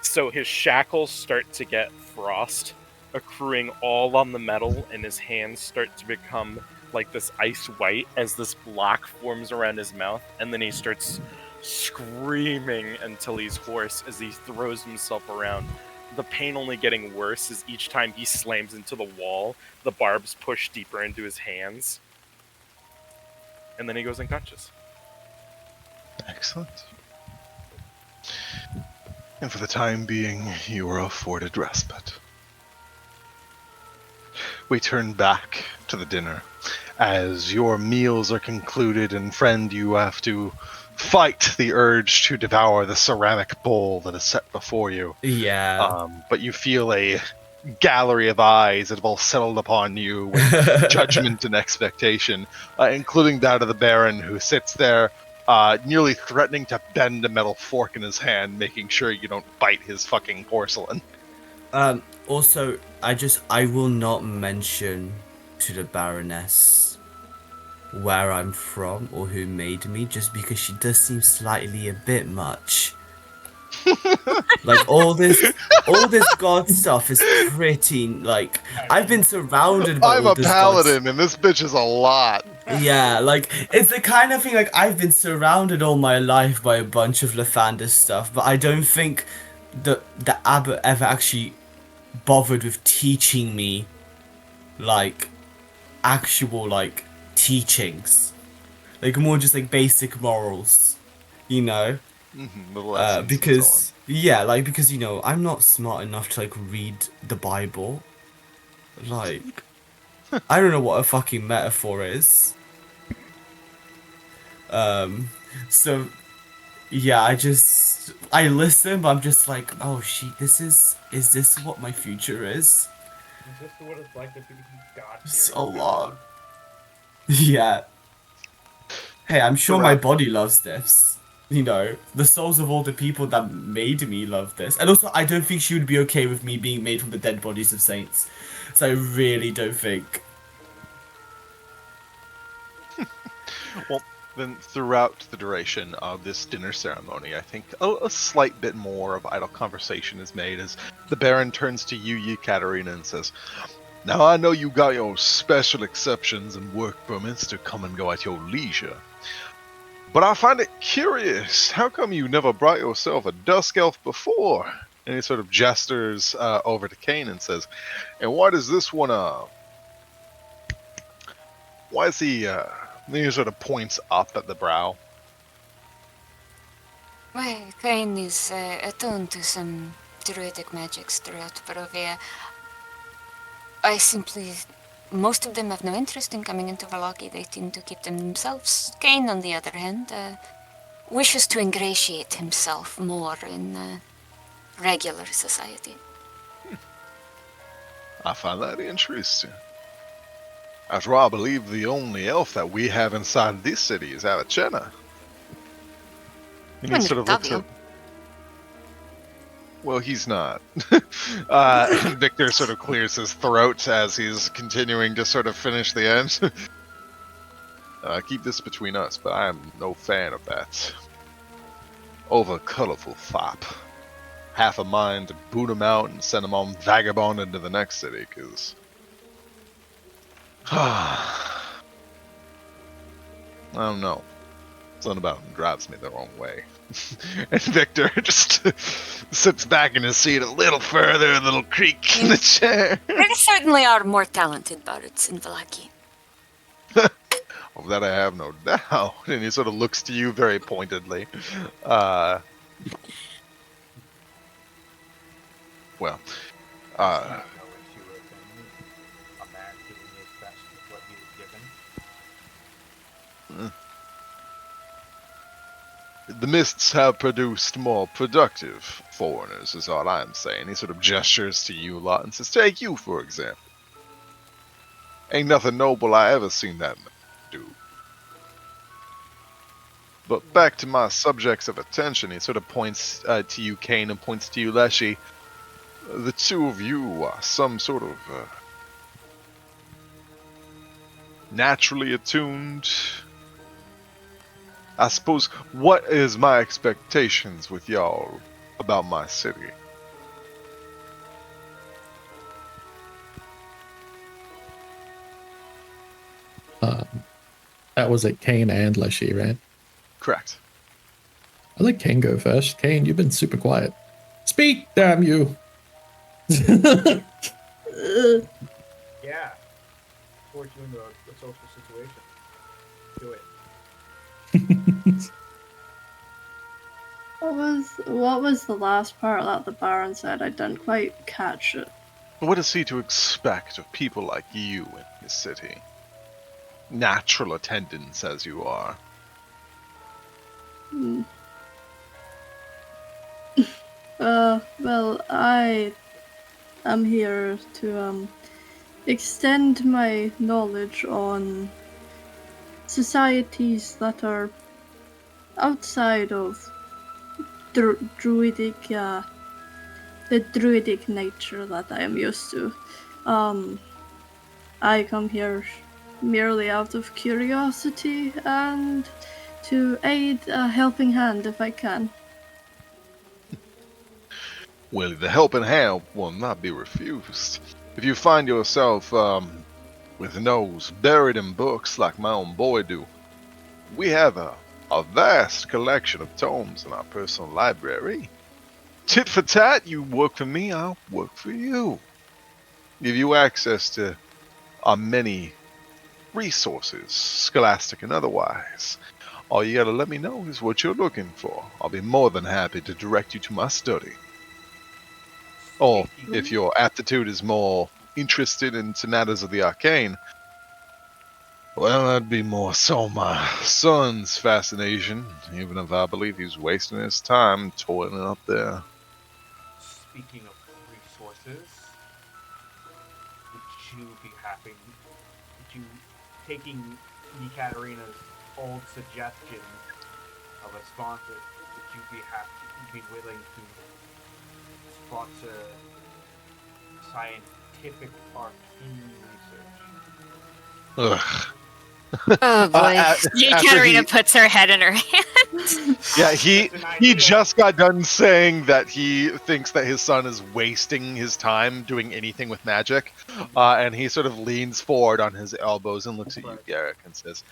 So his shackles start to get frost accruing all on the metal, and his hands start to become like this ice white as this block forms around his mouth, and then he starts screaming until he's hoarse as he throws himself around. The pain only getting worse as each time he slams into the wall, the barbs push deeper into his hands. And then he goes unconscious. Excellent. And for the time being, you are afforded respite. We turn back to the dinner. As your meals are concluded, and friend, you have to fight the urge to devour the ceramic bowl that is set before you. Yeah. But you feel a gallery of eyes that have all settled upon you with judgment and expectation, including that of the Baron, who sits there nearly threatening to bend a metal fork in his hand, making sure you don't bite his fucking porcelain. Also, I will not mention to the Baroness where I'm from or who made me, just because she does seem slightly a bit much. Like all this god stuff is pretty, like, I've been surrounded by I'm all a this paladin, and this bitch is a lot. Yeah, like, it's the kind of thing, like, I've been surrounded all my life by a bunch of Lathander stuff, but I don't think the abbot ever actually bothered with teaching me, like, actual, like, teachings. Like, more just, like, basic morals, you know? Mm-hmm, the lessons and Because, yeah, like, because, you know, I'm not smart enough to, like, read the Bible. Like, I don't know what a fucking metaphor is. So, yeah, I listen, but I'm just like, oh, is this what my future is? Is this what it's like to be God here? So long. Yeah. Hey, I'm sure my Correct. body loves this. you know, the souls of all the people that made me love this. And also, I don't think she would be okay with me being made from the dead bodies of saints. So I really don't think. Well, then throughout the duration of this dinner ceremony, I think a slight bit more of idle conversation is made as the Baron turns to you, Yekaterina, and says, "Now I know you got your special exceptions and work permits to come and go at your leisure. But I find it curious. How come you never brought yourself a dusk elf before?" And he sort of gestures over to Kane and says, "And why does this one, why is he, then he sort of points up at the brow. Well, Kane is attuned to some druidic magics throughout Barovia. I simply... Most of them have no interest in coming into Valaki. They tend to keep them themselves. Kane, on the other hand, wishes to ingratiate himself more in regular society. I find that interesting. After all, I believe the only elf that we have inside this city is Avicenna. And he sort of looks at... Well, he's not. And Victor sort of clears his throat as he's continuing to sort of finish the end. Keep this between us, but I am no fan of that over colorful fop. Half a mind to boot him out and send him on vagabond into the next city, because... I don't know. Something about him drives me the wrong way. And Victor just sits back in his seat a little further, a little creak in the chair. There certainly are more talented bards in Valaki. Of that I have no doubt. And he sort of looks to you very pointedly. Well, There's no issue with a man giving his best with what he was given. The mists have produced more productive foreigners, is all I'm saying. He sort of gestures to you a lot and says, take you, for example. Ain't nothing noble I ever seen that man do. But back to my subjects of attention, he sort of points to you, Kane, and points to you, Leshy. The two of you are some sort of naturally attuned. I suppose, what is my expectations with y'all about my city? That was at Kane and Leshy, right? Correct. I let Kane go first. Kane, you've been super quiet. Speak, damn you! Yeah. Force you into a social situation. Do it. What was the last part that the Baron said? I didn't quite catch it. What is he to expect of people like you in his city? Natural attendants as you are. Well, I am here to extend my knowledge on societies that are outside of druidic, the druidic nature that I am used to. I come here merely out of curiosity and to aid a helping hand if I can. Well, the helping hand will not be refused. If you find yourself with a nose buried in books like my own boy do, we have a vast collection of tomes in our personal library. Tit for tat, you work for me, I'll work for you. Give you access to our many resources, scholastic and otherwise. All you gotta let me know is what you're looking for. I'll be more than happy to direct you to my study. Or, if your aptitude is more interested into matters of the arcane, well, that'd be more so my son's fascination, even if I believe he's wasting his time toiling up there. Speaking of resources, would you be happy? Would you taking Ekaterina's old suggestion of a sponsor, would you be willing to sponsor scientific arcane research? Ugh. Oh boy. After Katarina he- puts her head in her hand. Yeah, It's he an idea. just got done saying that he thinks that his son is wasting his time doing anything with magic, and he sort of leans forward on his elbows and looks at you, Right. Garrick, and says,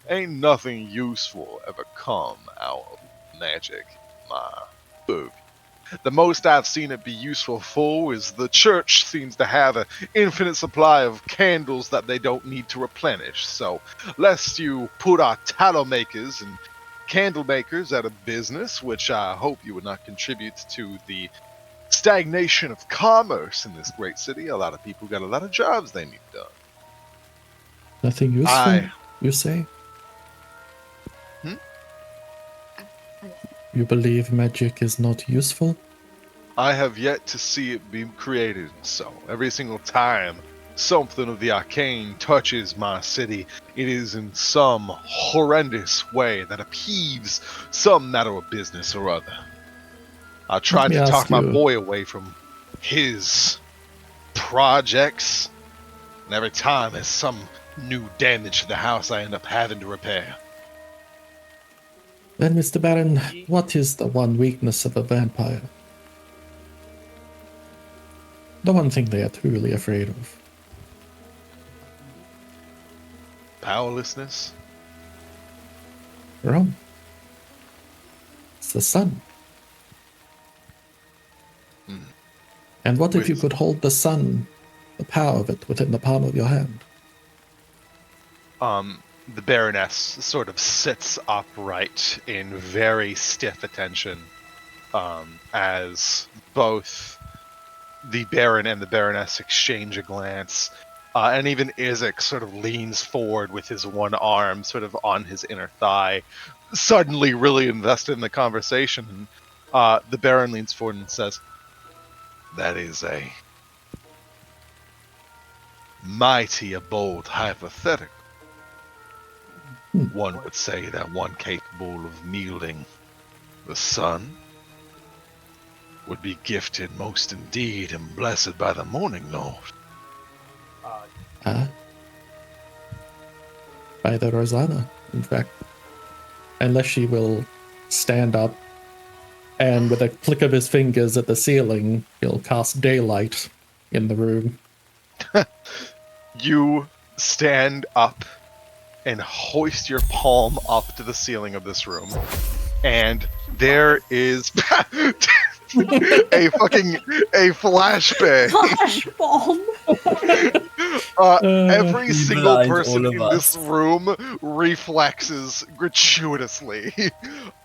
"Ain't nothing useful ever come out of magic, my boog. The most I've seen it be useful for is the church seems to have an infinite supply of candles that they don't need to replenish. So, lest you put our tallow makers and candle makers out of business, which I hope you would not contribute to the stagnation of commerce in this great city. A lot of people got a lot of jobs they need done." Nothing useful, Aye. you say? Hmm? You believe magic is not useful? I have yet to see it be created so. Every single time something of the arcane touches my city, it is in some horrendous way that upheaves some matter of business or other. I tried me to ask talk my you- boy away from his projects, and every time there's some new damage to the house I end up having to repair. Then, Mr. Baron, what is the one weakness of a vampire? The one thing they are truly afraid of. Powerlessness? Wrong. It's the sun. Hmm. And what if you With- could hold the sun, the power of it, within the palm of your hand? The Baroness sort of sits upright in very stiff attention, as both the Baron and the Baroness exchange a glance, and even Isaac sort of leans forward with his one arm sort of on his inner thigh, suddenly really invested in the conversation. And the Baron leans forward and says, "That is a mighty a bold hypothetical. One would say that one capable of wielding the sun would be gifted most indeed and blessed by the morning lord." Ah? By the Rosanna, in fact. Unless she will stand up and with a click of his fingers at the ceiling, he'll cast daylight in the room. You stand up and hoist your palm up to the ceiling of this room, and there is a flashbang. Flashbomb. Every He single blind person all of in this us. room reflexes gratuitously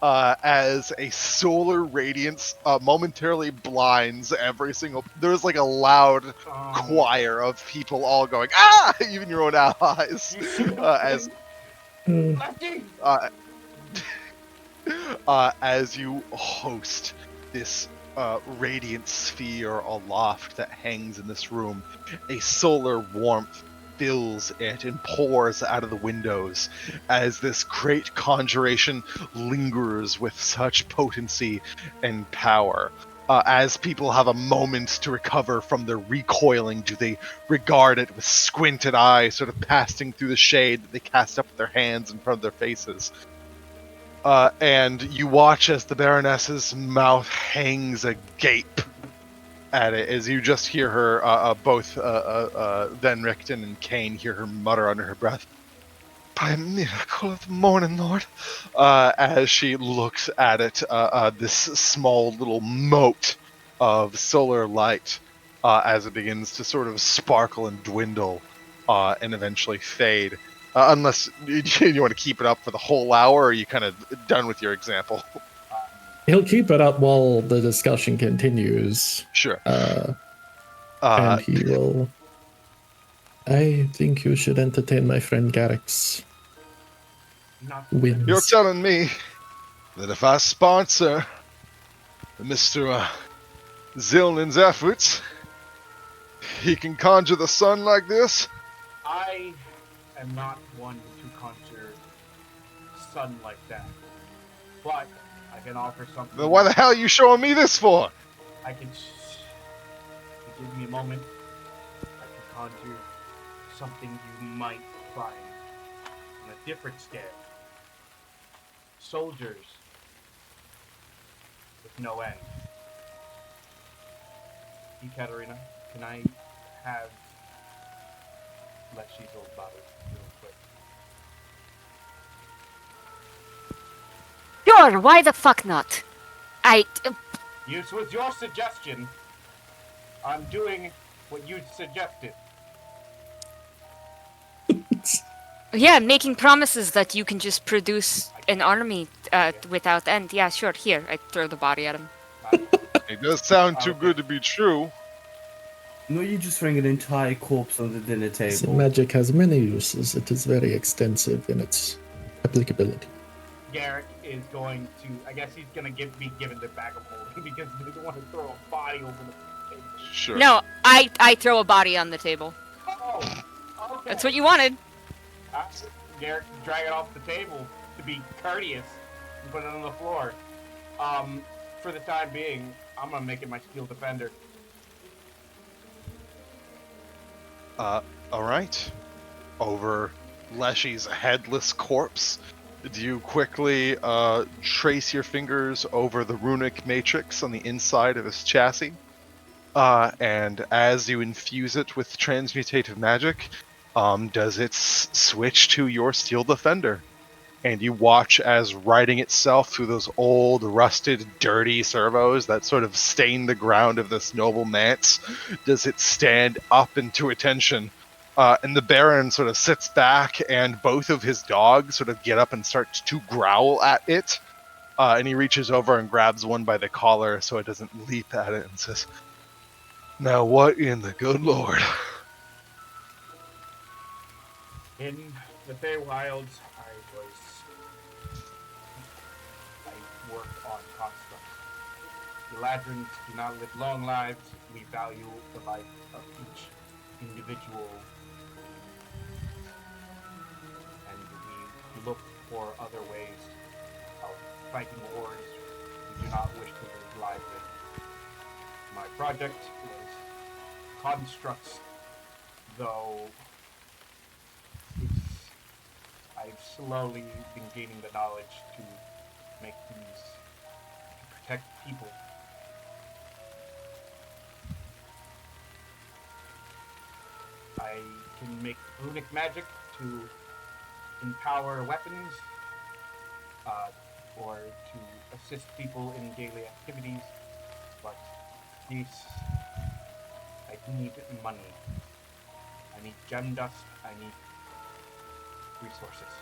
as a solar radiance momentarily blinds every single. There's like a loud choir of people all going, "Ah!" Even your own allies. As as you host this radiant sphere aloft that hangs in this room, a solar warmth fills it and pours out of the windows as this great conjuration lingers with such potency and power. As people have a moment to recover from their recoiling, do they regard it with squinted eyes, sort of passing through the shade that they cast up with their hands in front of their faces. And you watch as the Baroness's mouth hangs agape at it, as you just hear her, both Van Richten and Kane hear her mutter under her breath, "By a miracle of the morning, Lord," as she looks at it, this small little mote of solar light, as it begins to sort of sparkle and dwindle, and eventually fade. Unless you want to keep it up for the whole hour, or are you kind of done with your example? He'll keep it up while the discussion continues. Sure. And he will... I think you should entertain my friend Garrick's wins. You're telling me that if I sponsor Mr. Zilnan's efforts, he can conjure the sun like this? I am not one to conjure sun like that. But I can offer something. Then why the hell are you showing me this for? I can. Give me a moment. I can conjure something you might find on a different scale. Soldiers with no end. Katerina, can I have Lexi's old body real quick? Sure, why the fuck not? This was your suggestion. I'm doing what you suggested. Yeah, making promises that you can just produce an army without end. Yeah, sure, here. I throw the body at him. It does sound too good to be true. No, you just bring an entire corpse on the dinner So table. magic has many uses. It is very extensive in its applicability. Garrett is going to. I guess he's going to be given the bag of holding because he doesn't want to throw a body over the table. Sure. No, I throw a body on the table. Oh, okay. That's what you wanted. Garrett can drag it off the table to be courteous and put it on the floor. For the time being, I'm gonna make it my steel defender. Alright. Over Leshy's headless corpse, do you quickly trace your fingers over the runic matrix on the inside of his chassis? And as you infuse it with transmutative magic, does it switch to your steel defender? And you watch as riding itself through those old, rusted, dirty servos that sort of stain the ground of this noble manse, does it stand up into attention? And the Baron sort of sits back, and both of his dogs sort of get up and start to growl at it. And he reaches over and grabs one by the collar so it doesn't leap at it and says, "Now what in the good Lord?" In the Feywilds, I worked on constructs. The Ladrons do not live long lives. We value the life of each individual. And we look for other ways of fighting wars we do not wish to live lives in. My project was constructs, though I've slowly been gaining the knowledge to make these, to protect people. I can make runic magic to empower weapons, or to assist people in daily activities, but this, I need money. I need gem dust, I need resources.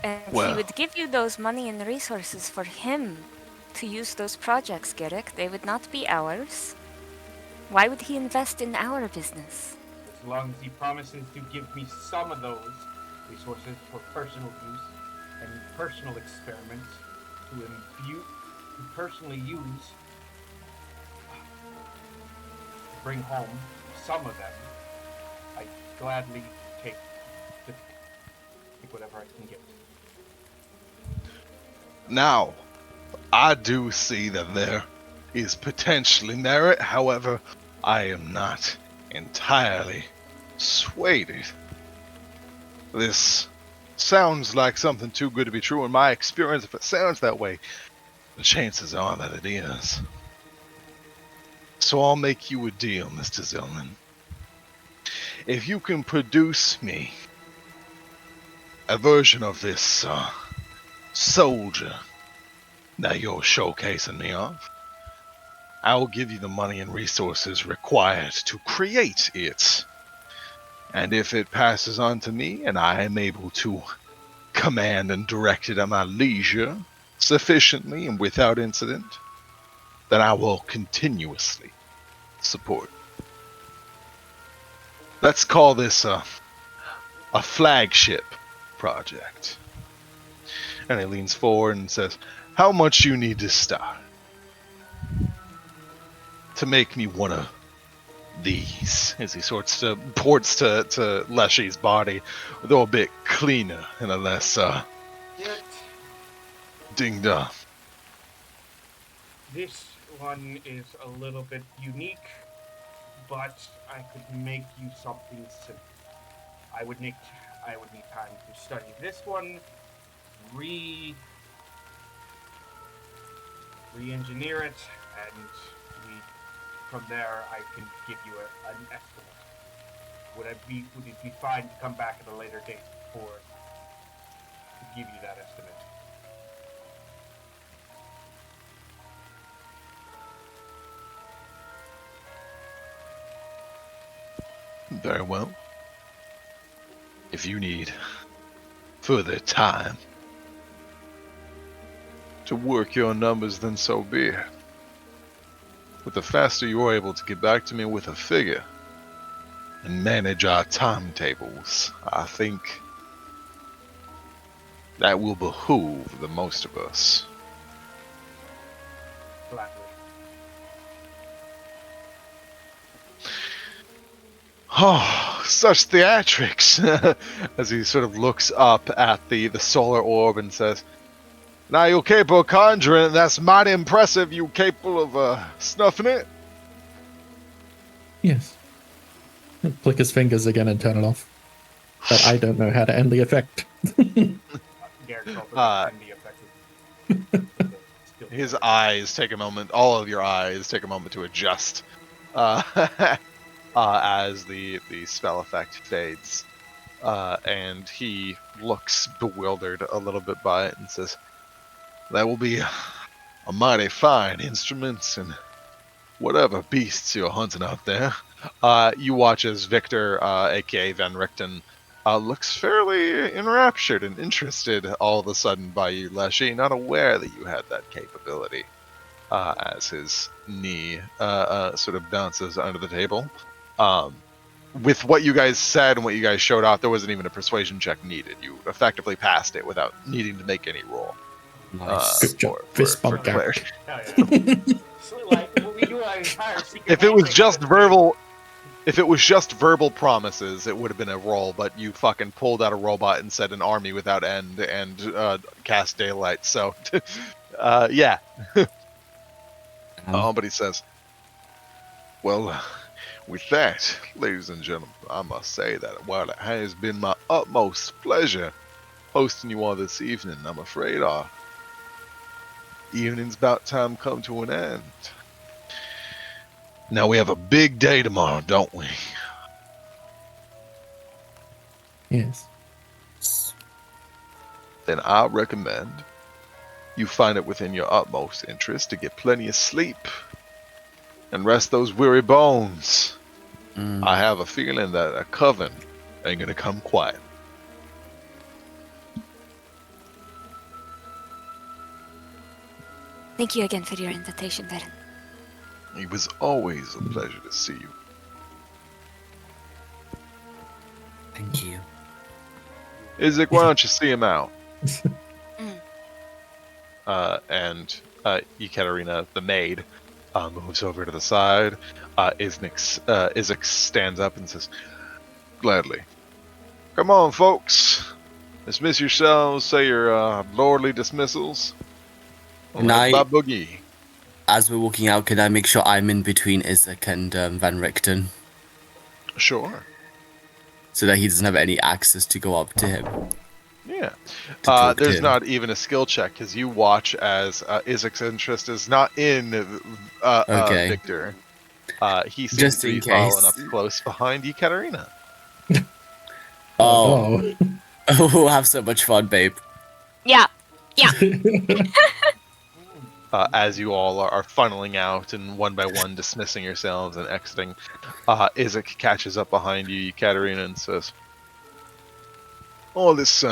And Well. he would give you those money and resources for him to use those projects, Garrick. They would not be ours. Why would he invest in our business? As long as he promises to give me some of those resources for personal use and personal experiments to personally use, bring home some of them, I gladly take whatever I can get. Now, I do see that there is potentially merit. However, I am not entirely swayed. This sounds like something too good to be true in my experience. If it sounds that way, the chances are that it is. So I'll make you a deal, Mr. Zillman. If you can produce me a version of this soldier that you're showcasing me of, I will give you the money and resources required to create it. And if it passes on to me and I am able to command and direct it at my leisure sufficiently and without incident, then I will continuously support. Let's call this a flagship project. And he leans forward and says, "How much you need to start to make me one of these?" As he ports to Leshy's body, though a bit cleaner and a less Ding dong. This one is a little bit unique, but I could make you something simple. I would need time to study this one, re re-engineer it, and from there I can give you an estimate. Would it be fine to come back at a later date to give you that estimate? Very well. If you need further time to work your numbers, then so be it. But the faster you're able to get back to me with a figure and manage our timetables, I think that will behoove the most of us. Gladly. Oh, such theatrics! As he sort of looks up at the solar orb and says, "Now you're capable of conjuring it, that's mighty impressive. You capable of snuffing it?" Yes. Click his fingers again and turn it off. But I don't know how to end the effect. Garrett Culver Uh, can be effective. His eyes take a moment, all of your eyes take a moment to adjust as the spell effect fades. And he looks bewildered a little bit by it and says, "That will be a mighty fine instrument and whatever beasts you're hunting out there." You watch as Victor, aka Van Richten, looks fairly enraptured and interested all of a sudden by you, Leshy, not aware that you had that capability. As his knee sort of bounces under the table. With what you guys said and what you guys showed off, there wasn't even a persuasion check needed. You effectively passed it without needing to make any roll. Nice. Good job. Fist bump down. Hell yeah. So, like, we do our entire secret If it was handshake just on this verbal, if it was just verbal promises, it would have been a roll. But you fucking pulled out a robot and said an army without end and cast daylight. So, yeah. But he says, "Well, with that, ladies and gentlemen, I must say that while it has been my utmost pleasure hosting you all this evening, I'm afraid our evening's about time come to an end. Now we have a big day tomorrow, don't we?" Yes. Then I recommend you find it within your utmost interest to get plenty of sleep and rest those weary bones. I have a feeling that a coven ain't gonna come quiet. Thank you again for your invitation, Varen. It was always a pleasure to see you. Thank you. Isaac, why don't you see him out? Mm. And Ekaterina, the maid, moves over to the side. Isaac stands up and says, "Gladly. Come on, folks. Dismiss yourselves, say your lordly dismissals. Can I- Bye boogie." As we're walking out, can I make sure I'm in between Isaac and Van Richten Sure. so that he doesn't have any access to go up to him? Yeah. To talk to There's him. not even a skill check because you watch as Isaac's interest is not in Okay. Victor. He seems Just to be in following case. up close behind Ekaterina. Oh, we'll have so much fun, babe. Yeah. As you all are funneling out and one by one dismissing yourselves and exiting, Isaac catches up behind you, Ekaterina, and says, "Oh, this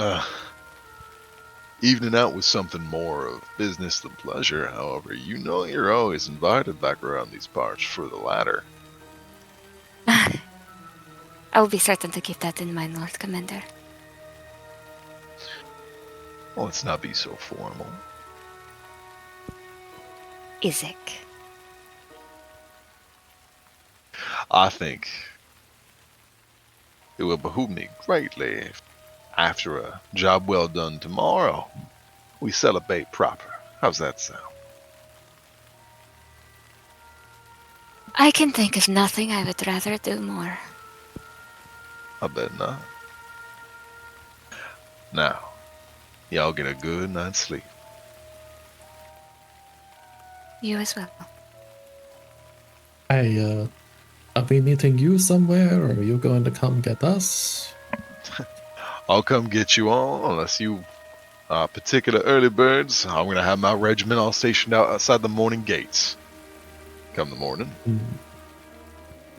evening out was something more of business than pleasure. However, you know you're always invited back around these parts for the latter." I will be certain to keep that in mind, Lord Commander. Well, let's not be so formal. Isaac. I think it will behoove me greatly if, after a job well done tomorrow, We celebrate proper. How's that sound? I can think of nothing I would rather do more. I bet not. Now, y'all get a good night's sleep. You as well. Hey, are we meeting you somewhere, or are you going to come get us? I'll come get you all, unless you particular early birds. I'm going to have my regiment all stationed out outside the morning gates. Come the morning. Hmm.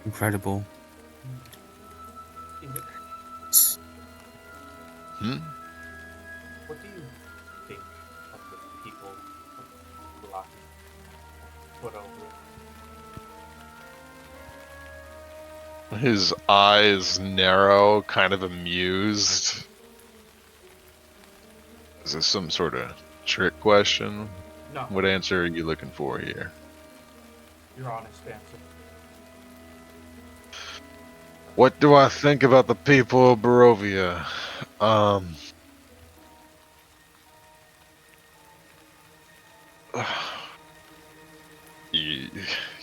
Incredible. In the, Hmm? what do you think of the people of Block put over? His eyes narrow, kind of amused. Is this some sort of trick question? No, What answer are you looking for here? your honest answer. What do I think about the people of Barovia?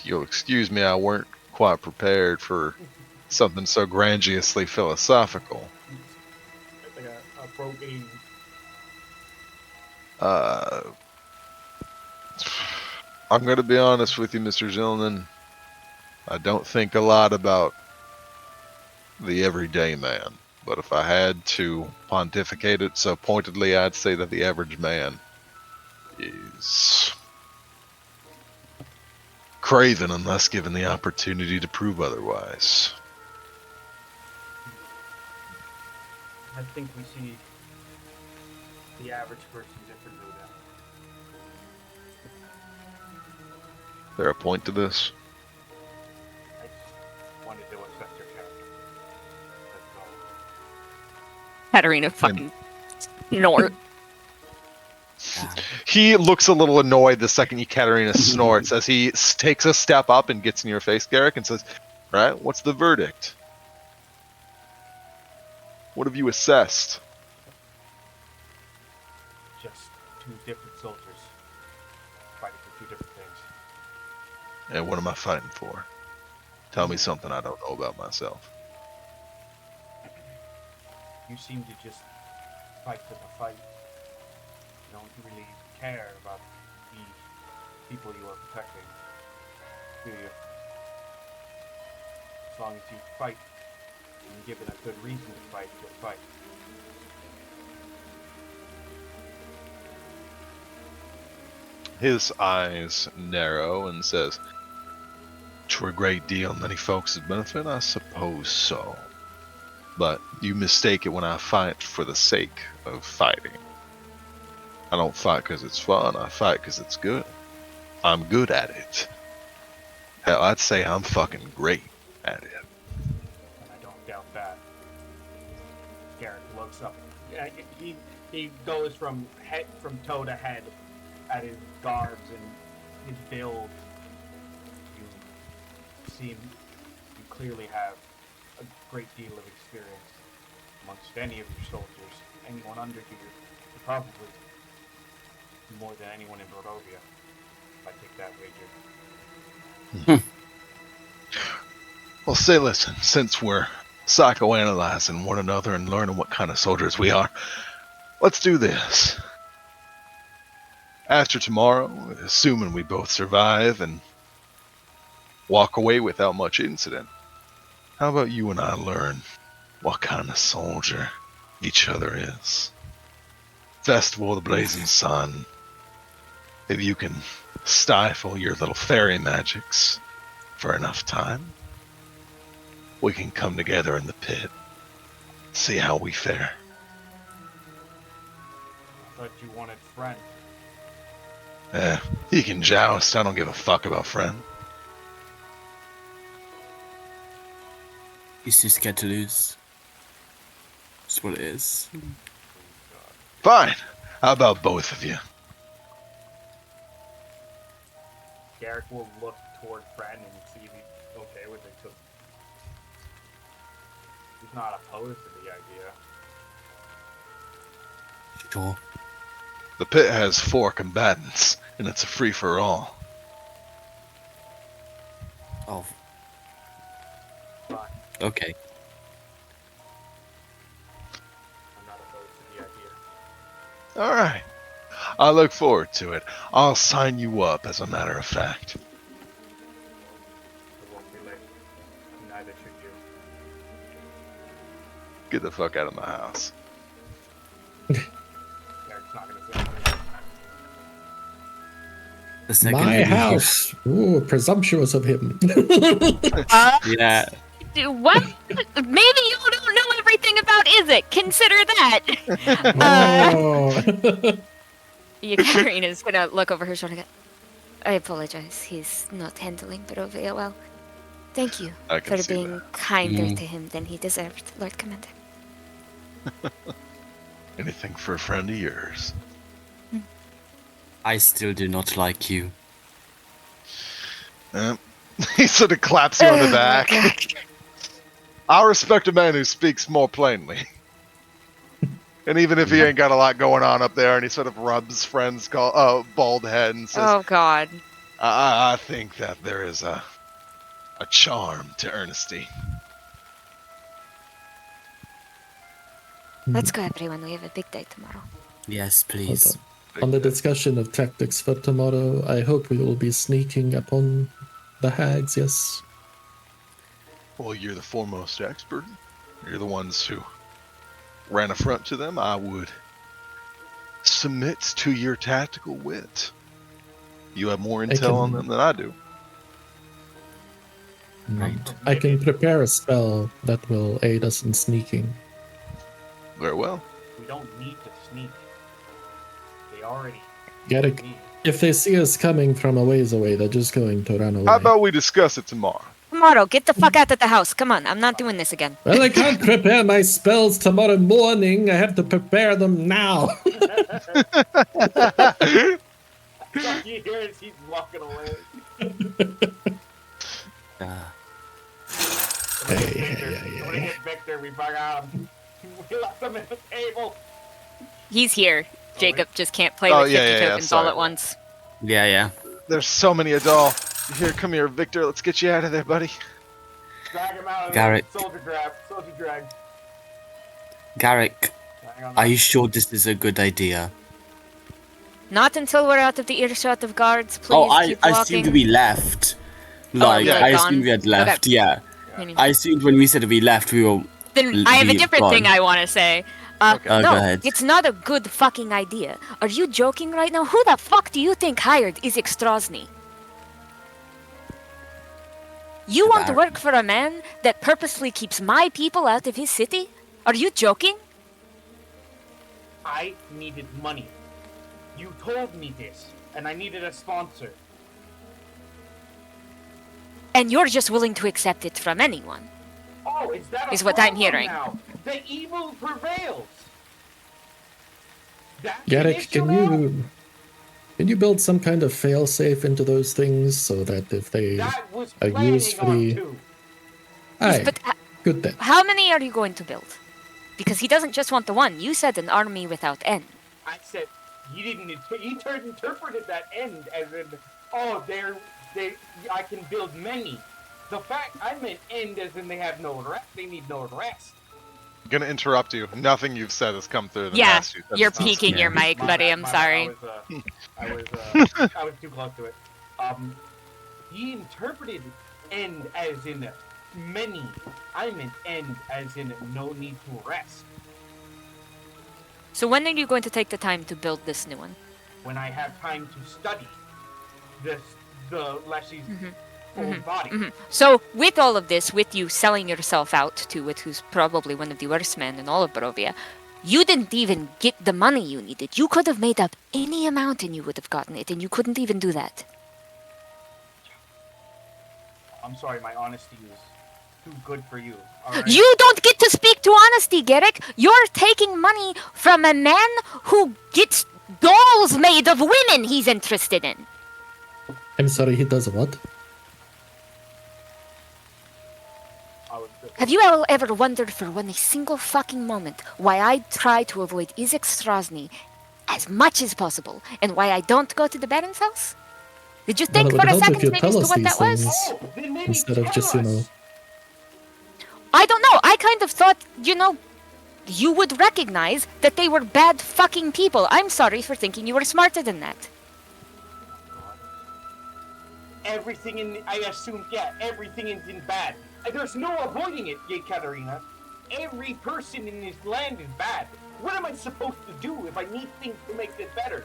You'll excuse me, I weren't quite prepared for something so grandiosely philosophical. Like a broken. I'm going to be honest with you, Mr. Zillman. I don't think a lot about the everyday man. But if I had to pontificate it so pointedly, I'd say that the average man is craven unless given the opportunity to prove otherwise. I think we see the average person differently then. Is there a point to this? I just wanted to assess your character. That's all. Katarina fucking snort. He looks a little annoyed the second Katarina snorts as he takes a step up and gets in your face, Garrick, and says, "Right, what's the verdict? What have you assessed?" Just two different soldiers fighting for two different things. And what am I fighting for? Tell me something I don't know about myself. You seem to just fight for the fight. You don't really care about the people you are protecting, do you? As long as you fight and given a good reason to fight, you'll fight. His eyes narrow and says, "To a great deal, many folks' benefit, I suppose so. But you mistake it when I fight for the sake of fighting. I don't fight because it's fun, I fight because it's good. I'm good at it. Hell, I'd say I'm fucking great at it." And I don't doubt that. Garrett looks up. Yeah, he goes from toe to head at his garbs and his build. You clearly have a great deal of experience amongst any of your soldiers. Anyone under here, probably more than anyone in Barovia, if I take that wager. Well, say, listen, since we're psychoanalyzing one another and learning what kind of soldiers we are, let's do this. After tomorrow, assuming we both survive and walk away without much incident, how about you and I learn what kind of soldier each other is? Festival of the Blazing Sun. If you can stifle your little fairy magics for enough time, we can come together in the pit, see how we fare. I thought you wanted friends. You can joust, I don't give a fuck about friend. He's too scared to lose. That's what it is. Fine. How about both of you? Garrick will look toward Brandon and see if he's okay with it, because he's not opposed to the idea. Sure. The pit has 4 combatants, and it's a free-for-all. Oh, Fine. okay. I'm not opposed to the idea. Alright. I look forward to it. I'll sign you up, as a matter of fact. It won't be late. Neither should you. Get the fuck out of my house. Eric's not gonna say anything. The second My video- house. Ooh, presumptuous of him. Yeah. What? Maybe you don't know everything about Isaac. Consider that. Oh. Yakarina's gonna look over her shoulder and go, I apologize. He's not handling Barovia well. Thank you I can for see being that. kinder to him than he deserved, Lord Commander. Anything for a friend of yours. I still do not like you. He sort of claps you on the back. I respect a man who speaks more plainly. And even if he ain't got a lot going on up there, and he sort of rubs friend's bald head and says, Oh God. I think that there is a charm to earnesty. Let's go, everyone. We have a big day tomorrow. Yes, please. On the discussion of tactics for tomorrow, I hope we will be sneaking upon the hags, yes? Well, you're the foremost expert. You're the ones who ran affront to them. I would submit to your tactical wit. You have more intel on them than I do. Right. I can prepare a spell that will aid us in sneaking. Very well. We don't need to sneak. They already Get it? need. If they see us coming from a ways away, they're just going to run away. How about we discuss it tomorrow? Tomorrow, get the fuck out of the house. Come on, I'm not doing this again. Well, I can't prepare my spells tomorrow morning. I have to prepare them now. All you hear is he's walking away. Somebody hit Victor. We forgot him. We left him at the table. He's here. Jacob just can't play Oh, with yeah, 50 yeah, yeah, tokens all sorry. at once. Yeah. There's so many Adal. Here, come here, Victor. Let's get you out of there, buddy. Drag him out of Garrett. there. Soldier drag. Garrick, Hang on. are you sure this is a good idea? Not until we're out of the earshot of guards, please. Oh, I keep walking. assumed we left. Like, yeah. I Gone? assumed we had left, yeah. Meaning- I assumed when we said we left, we were... Then I have a leave, different gone. thing I want to say. Okay. Oh, no, go ahead. it's not a good fucking idea. Are you joking right now? Who the fuck do you think hired Isaac Strozny? You want to Bar- work for a man that purposely keeps my people out of his city? Are you joking? I needed money. You told me this, and I needed a sponsor. And you're just willing to accept it from anyone. Oh, is that a Is what I'm problem hearing. Now? The evil prevails. That's an Garrick, issue now? can you build some kind of failsafe into those things so that if they That was are planning used for on the... to. Aye, But good then. how many are you going to build? Because he doesn't just want the one. You said an army without end. I said you didn't. You interpreted that end as in, oh, I can build many. The fact I meant end as in they have no rest. They need no rest. I'm gonna interrupt you. Nothing you've said has come through the Yeah, past few you're sentences. peeking your mic, My buddy. bad, I'm my sorry. bad. I was too close to it. He interpreted end as in many. I meant end as in no need to rest. So when are you going to take the time to build this new one? When I have time to study the Leslie's Mm-hmm. full body. So with all of this, with you selling yourself out to it, who's probably one of the worst men in all of Barovia, you didn't even get the money you needed. You could have made up any amount and you would have gotten it, and you couldn't even do that. I'm sorry, my honesty is too good for you. All right? You don't get to speak to honesty, Garrick. You're taking money from a man who gets dolls made of women he's interested in. I'm sorry, he does what? Have you ever wondered for one single fucking moment why I try to avoid Isaac Strozny as much as possible. And why I don't go to the Baron's house? Did you Well, think it would for a help if second you maybe tell as to us what these that was? things Oh, then maybe instead of tell just, us. I don't know. I kind of thought, you would recognize that they were bad fucking people. I'm sorry for thinking you were smarter than that. Everything I assumed, everything is in bad. There's no avoiding it, Katerina. Every person in this land is bad. What am I supposed to do if I need things to make this better?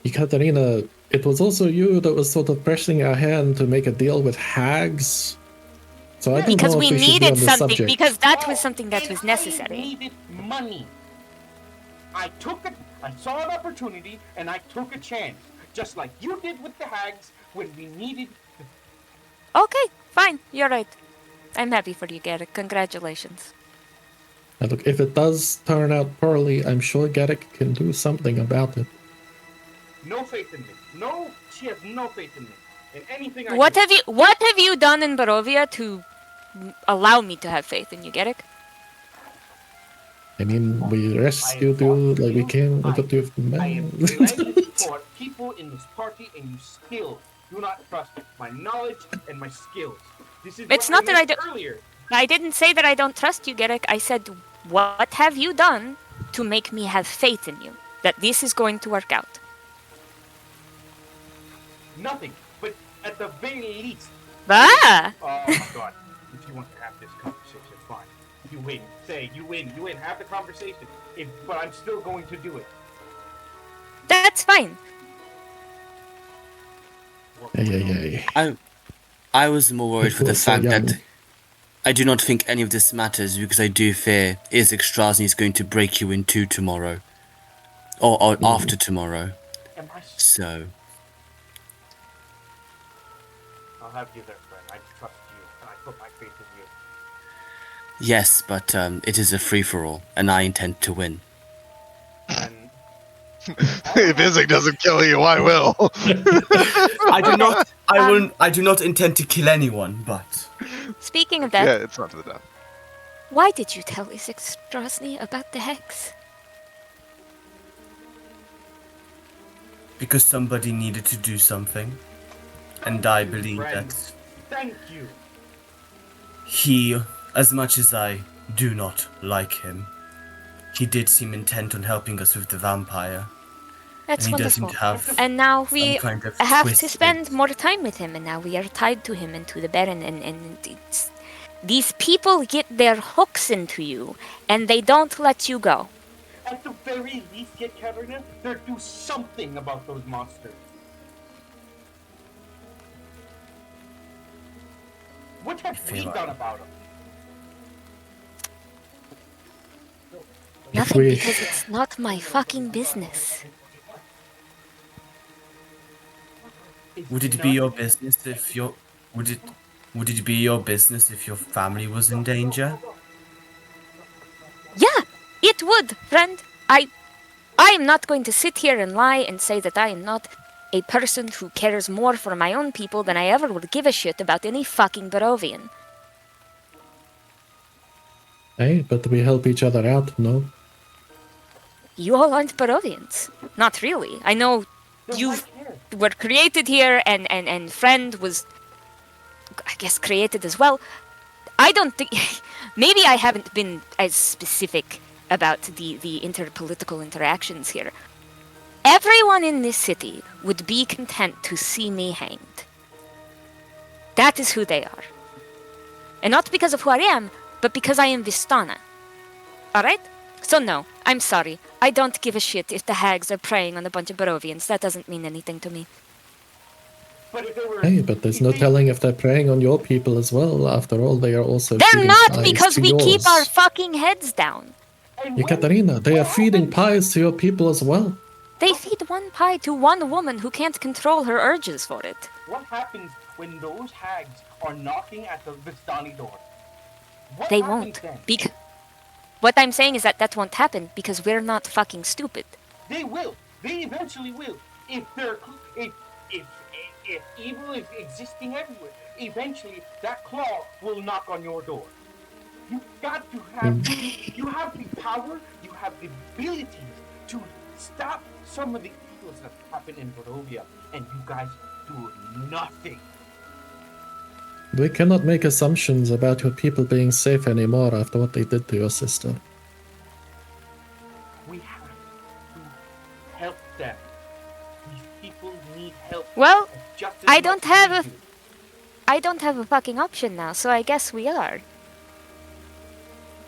Ekaterina, it was also you that was sort of pressing our hand to make a deal with hags. So I don't Because know we if we should be needed on this something, subject. because that was something that And was I necessary. needed money. I took it. I saw an opportunity, and I took a chance, just like you did with the hags when we needed. Okay, fine. You're right. I'm happy for you, Garrick. Congratulations. And look, if it does turn out poorly, I'm sure Garrick can do something about it. No faith in me. No, she has no faith in me. In anything I What do. have you done in Barovia to allow me to have faith in you, Garrick? I mean, we rescued you like we can, but you've I have led for people in this party, and you still do not trust my knowledge and my skills. This is It's what not that I mentioned don't. earlier. I didn't say that I don't trust you, Garrick. I said, what have you done to make me have faith in you that this is going to work out? Nothing. But at the very least. Ah! Oh my god. If you want to have this conversation, fine. You win. Say, you win. You win. Have the conversation. But I'm still going to do it. That's fine. I was more worried for the We're so fact young. that I do not think any of this matters because I do fear Isaac Strasny is going to break you in two tomorrow. Or after tomorrow. Am I? So. I'll have you there, friend. I trust you, and I put my faith in you. Yes, but it is a free-for-all, and I intend to win. And If Isaac doesn't kill you, I will. I do not intend to kill anyone, but Speaking of that, Yeah, it's not to the death. why did you tell Isaac Strasny about the hex? because somebody needed to do something. And I believe friend. that Thank you. he, as much as I do not like him, he did seem intent on helping us with the vampire. That's And he wonderful. doesn't have And now we some kind of have to twisted- spend more time with him, and now we are tied to him and to the Baron, and these people get their hooks into you, and they don't let you go. At the very least, Katerina, they'll do something about those monsters. What have we feel done about them? Nothing, we- because it's not my fucking business. Would it be your business if your would it be your business if your family was in danger? Yeah, it would, friend. I am not going to sit here and lie and say that I am not a person who cares more for my own people than I ever would give a shit about any fucking Barovian. Hey, but we help each other out, no? You all aren't Barovians. Not really. I know you were created here, and Friend was, I guess, created as well. I don't think... Maybe I haven't been as specific about the interpolitical interactions here. Everyone in this city would be content to see me hanged. That is who they are. And not because of who I am, but because I am Vistana. Alright? So no, I'm sorry. I don't give a shit if the hags are preying on a bunch of Barovians. That doesn't mean anything to me. But if they were, Hey, but there's no telling if they're preying on your people as well. After all, they are also They're feeding not, pies because to we keep yours. our fucking heads down. Ekaterina, they are feeding pies to your people as well. They feed one pie to one woman who can't control her urges for it. What happens when those hags are knocking at the Vistani door? What They happens won't. then? What I'm saying is that won't happen because we're not fucking stupid. They will. They eventually will. If evil is existing everywhere, eventually that claw will knock on your door. You got to have. You have the power. You have the abilities to stop some of the evils that happen in Barovia, and you guys do nothing. We cannot make assumptions about your people being safe anymore after what they did to your sister. We have to help them. These people need help. Well, just as I much don't as have we a- do. I don't have a fucking option now, so I guess we are.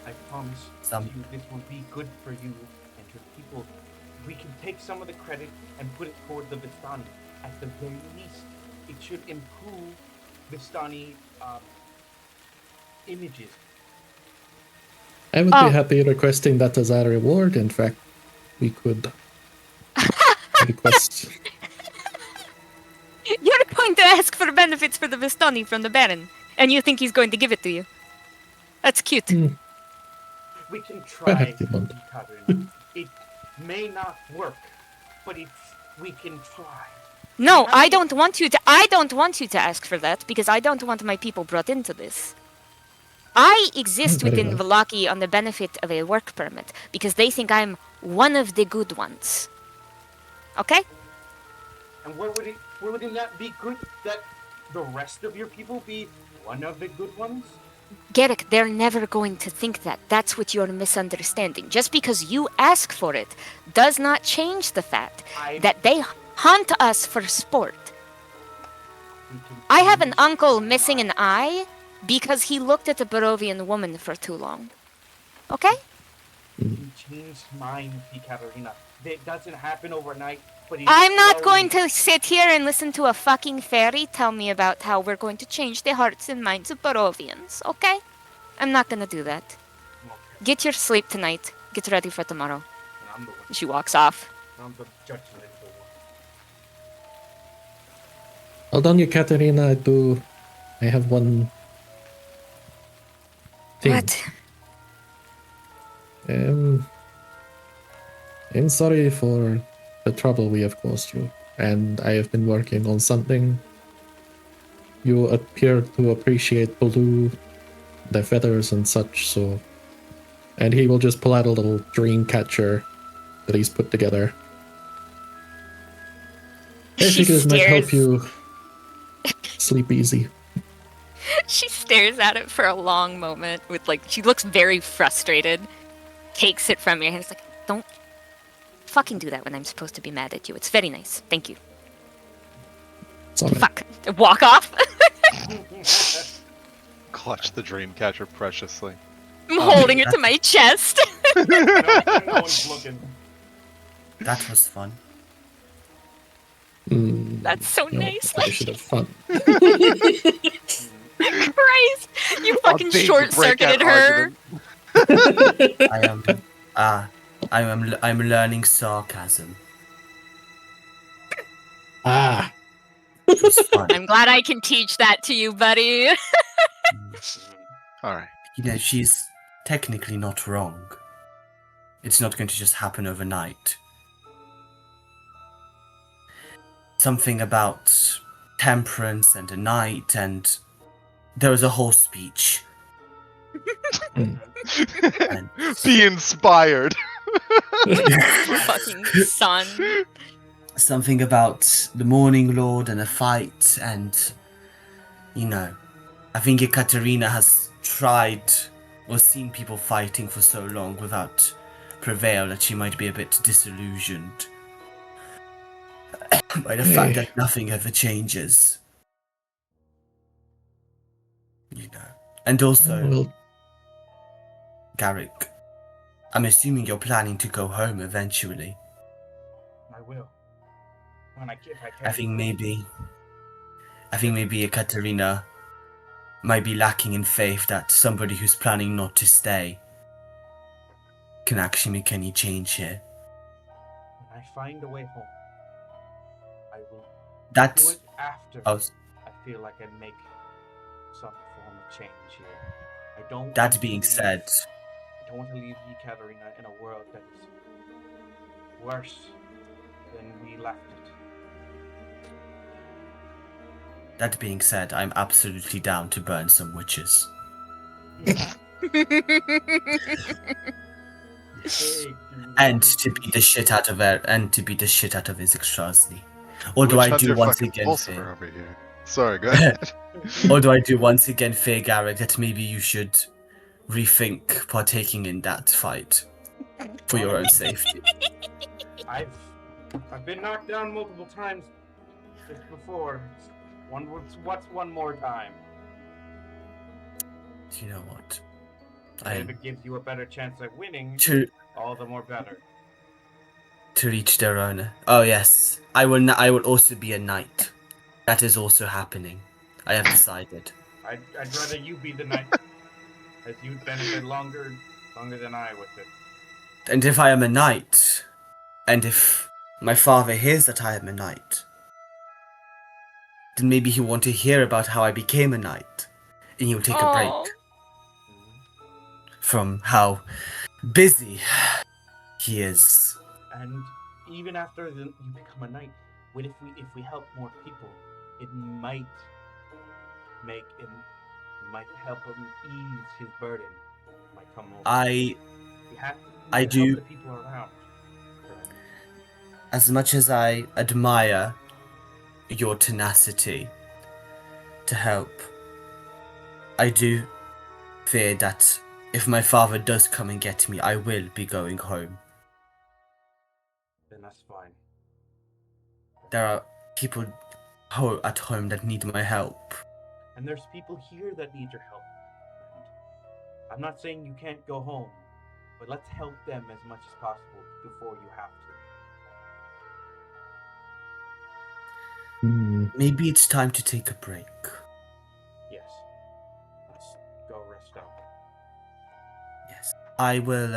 I promise Some- you this will be good for you and your people. We can take some of the credit and put it toward the Vistani. At the very least, it should improve Vistani images. I would Oh. be happy requesting that as our reward. In fact, we could request. You're going to ask for benefits for the Vistani from the Baron, and you think he's going to give it to you. That's cute. We can try, Perhaps you won't. Katarina. It may not work, but we can try. No, I don't want you to ask for that because I don't want my people brought into this. I exist Very within well. Vallaki on the benefit of a work permit because they think I'm one of the good ones. Okay? And where would it not be good that the rest of your people be one of the good ones? Garrick, they're never going to think that. That's what you're misunderstanding. Just because you ask for it does not change the fact that they hunt us for sport. I have an uncle missing an eye because he looked at a Barovian woman for too long. Okay? He changed minds, Katarina. It doesn't happen overnight, but I'm not going to sit here and listen to a fucking fairy tell me about how we're going to change the hearts and minds of Barovians, okay? I'm not gonna do that. Get your sleep tonight. Get ready for tomorrow. I'm the one. She walks off. I'm the judgmental one. Hold on, you, Katerina. I have one thing. What? I'm sorry for the trouble we have caused you, and I have been working on something. You appear to appreciate blue, the feathers and such, so... And he will just pull out a little dream catcher that he's put together. I She figure it might help stares. you sleep easy. She stares at it for a long moment with she looks very frustrated. Takes it from your hands like, don't fucking do that when I'm supposed to be mad at you. It's very nice. Thank you. It's alright. Fuck. Walk off. Clutch the dreamcatcher preciously. I'm holding it to my chest. No one's looking. That was fun. That's so No, nice. I should have fun. Christ. You fucking big short-circuited breakout her. I'm learning sarcasm. Ah! It was fun. I'm glad I can teach that to you, buddy. All right. You know, she's technically not wrong. It's not going to just happen overnight. Something about temperance and a knight, and there was a whole speech. And Be inspired. Fucking son. something about the Morning Lord and a fight, and you know, I think Ekaterina has tried or seen people fighting for so long without prevail that she might be a bit disillusioned by the fact that nothing ever changes. You know. And also, Well, Garrick, I'm assuming you're planning to go home eventually. I will. If I can. I think maybe Ekaterina might be lacking in faith that somebody who's planning not to stay can actually make any change here. When I find a way home, I will do That's it after oh, I feel like I make some form of change here. I don't. that want to being leave- said, I don't want to leave Ekaterina in a world that is worse than we left it. I'm absolutely down to burn some witches. And to beat the shit out of his Extrasny. Or do Witch I do Hunter once fucking again Pulsifer fear? over here. Sorry, go ahead. Or do I do once again fear, Garrick, that maybe you should rethink partaking in that fight for your own safety? I've been knocked down multiple times just before. What's one more time? You know what? And if it gives you a better chance at winning, To all the more better. reach their own. Oh yes, I will. I will also be a knight. That is also happening. I have decided. I'd rather you be the knight, as you'd benefit longer than I with it. And if I am a knight, and if my father hears that I am a knight, then maybe he'll want to hear about how I became a knight, and he'll take a break Oh. from how busy he is. And even after you become a knight, what if we help more people? It might help him ease his burden. Might come over. I help do. the people around. As much as I admire your tenacity to help, I do fear that if my father does come and get me, I will be going home. Then that's fine. There are people at home that need my help. And there's people here that need your help. I'm not saying you can't go home, but let's help them as much as possible before you have to. Maybe it's time to take a break. Yes. Let's go rest up. Yes. I will,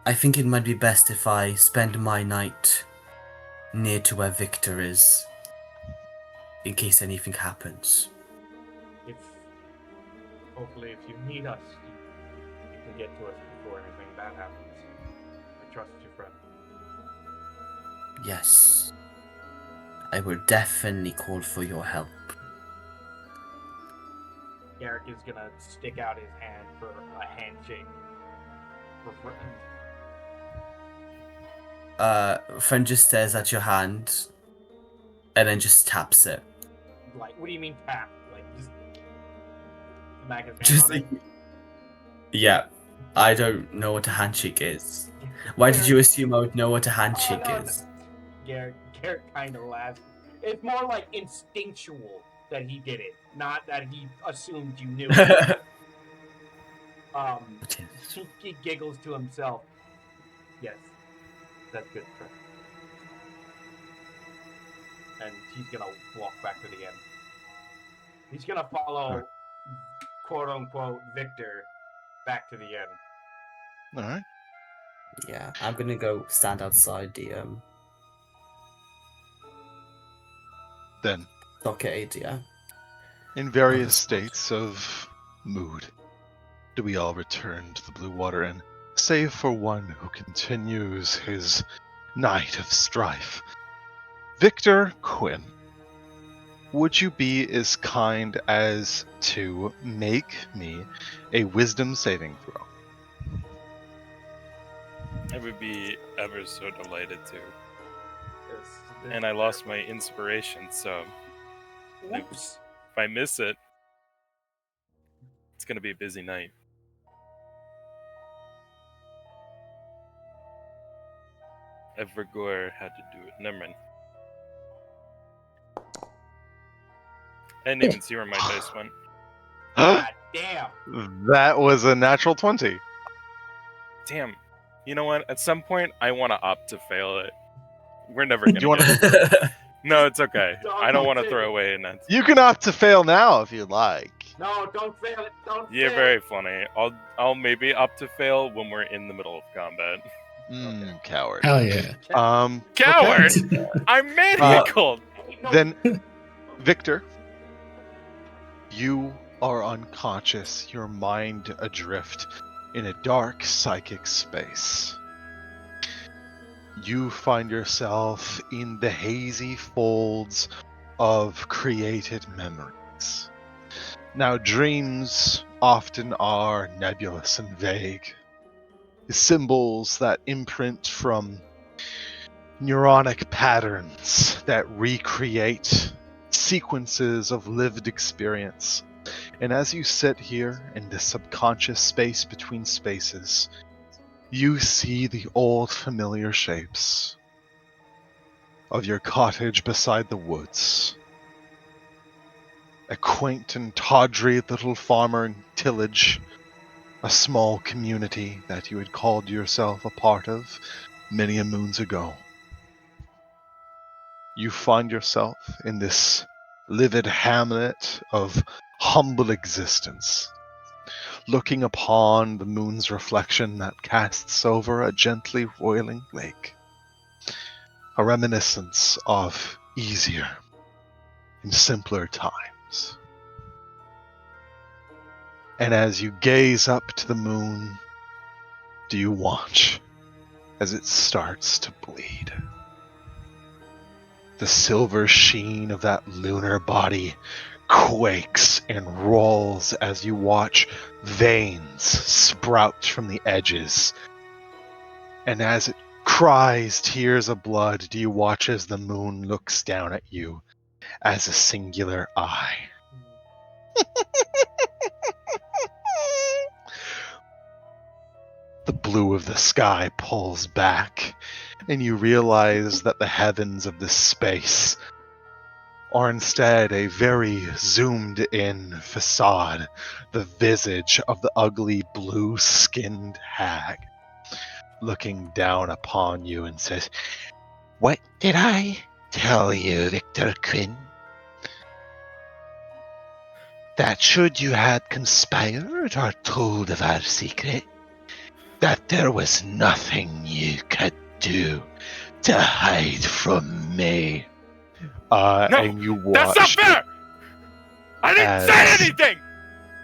I think it might be best if I spend my night near to where Victor is, in case anything happens. Hopefully if you need us, you can get to us before anything bad happens. I trust you, friend. Yes. I will definitely call for your help. Garrick is gonna stick out his hand for a handshake. For friend. Friend just stares at your hand, and then just taps it. Like, what do you mean tap? Like, just smack his hand Just on it? Yeah. I don't know what a handshake is. Why did you assume I would know what a handshake is? Garrick kind of laughs. It's more like instinctual that he did it, not that he assumed you knew. He giggles to himself. Yes, that's good, Trent. And he's gonna walk back to the end. He's gonna follow, quote unquote, Victor back to the end. All right. Yeah, I'm gonna go stand outside the Then, stockade, yeah. in various states of mood, do we all return to the Blue Water Inn, save for one who continues his night of strife. Victor Quinn, would you be as kind as to make me a wisdom saving throw? I would be ever so delighted to. And I lost my inspiration, so Whoops. if I miss it, it's gonna be a busy night. Evergore had to do it. Never mind. I didn't even see where my dice went. God damn. That was a natural 20. Damn. You know what? At some point, I want to opt to fail it. We're never gonna You wanna- get it. No, it's okay. I don't want to say throw it. away an answer. You can opt to fail now if you'd like. No, don't fail it. Don't You're fail very it. funny. I'll maybe opt to fail when we're in the middle of combat. Coward. Hell yeah. Coward! Okay. I'm manacled! Then, Victor, you are unconscious, your mind adrift in a dark psychic space. You find yourself in the hazy folds of created memories. Now, dreams often are nebulous and vague, symbols that imprint from neuronic patterns that recreate sequences of lived experience. And as you sit here in this subconscious space between spaces, you see the old familiar shapes of your cottage beside the woods. A quaint and tawdry little farmer tillage, a small community that you had called yourself a part of many a moons ago. You find yourself in this livid hamlet of humble existence, looking upon the moon's reflection that casts over a gently roiling lake, a reminiscence of easier and simpler times. And as you gaze up to the moon, do you watch as it starts to bleed? The silver sheen of that lunar body quakes and rolls as you watch veins sprout from the edges. And as it cries tears of blood, do you watch as the moon looks down at you as a singular eye? The blue of the sky pulls back, and you realize that the heavens of this space are instead a very zoomed in facade, the visage of the ugly blue skinned hag, looking down upon you and says, "What did I tell you, Victor Quinn? That should you had conspired or told of our secret, that there was nothing you could do to hide from me." No, and you that's not watch fair! I didn't as say anything!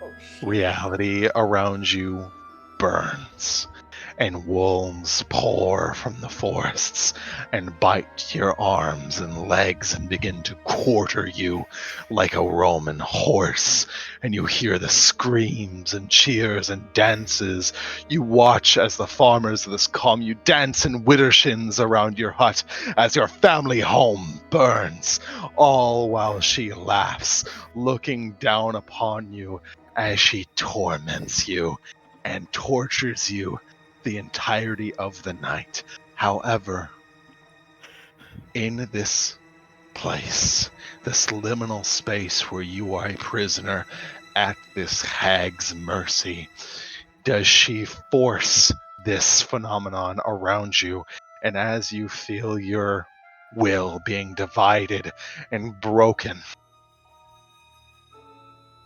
Oh, shit. reality around you burns, and wolves pour from the forests and bite your arms and legs and begin to quarter you like a Roman horse. And you hear the screams and cheers and dances. You watch as the farmers of this commune dance in widdershins around your hut as your family home burns, all while she laughs, looking down upon you as she torments you and tortures you the entirety of the night. However, in this place, this liminal space where you are a prisoner at this hag's mercy, does she force this phenomenon around you? And as you feel your will being divided and broken,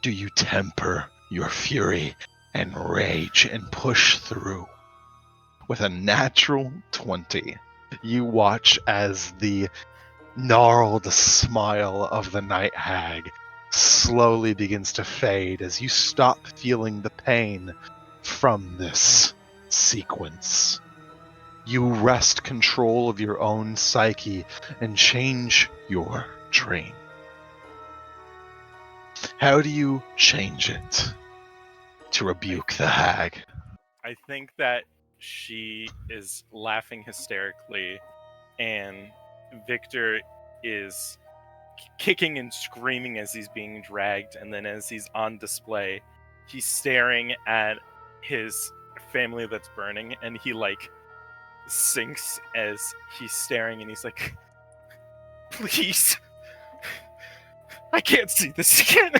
do you temper your fury and rage and push through? With a natural 20, you watch as the gnarled smile of the night hag slowly begins to fade as you stop feeling the pain from this sequence. You wrest control of your own psyche and change your dream. How do you change it to rebuke the hag? I think that she is laughing hysterically, and Victor is kicking and screaming as he's being dragged, and then as he's on display, he's staring at his family that's burning, and he like sinks as he's staring, and he's like, "Please, I can't see this again."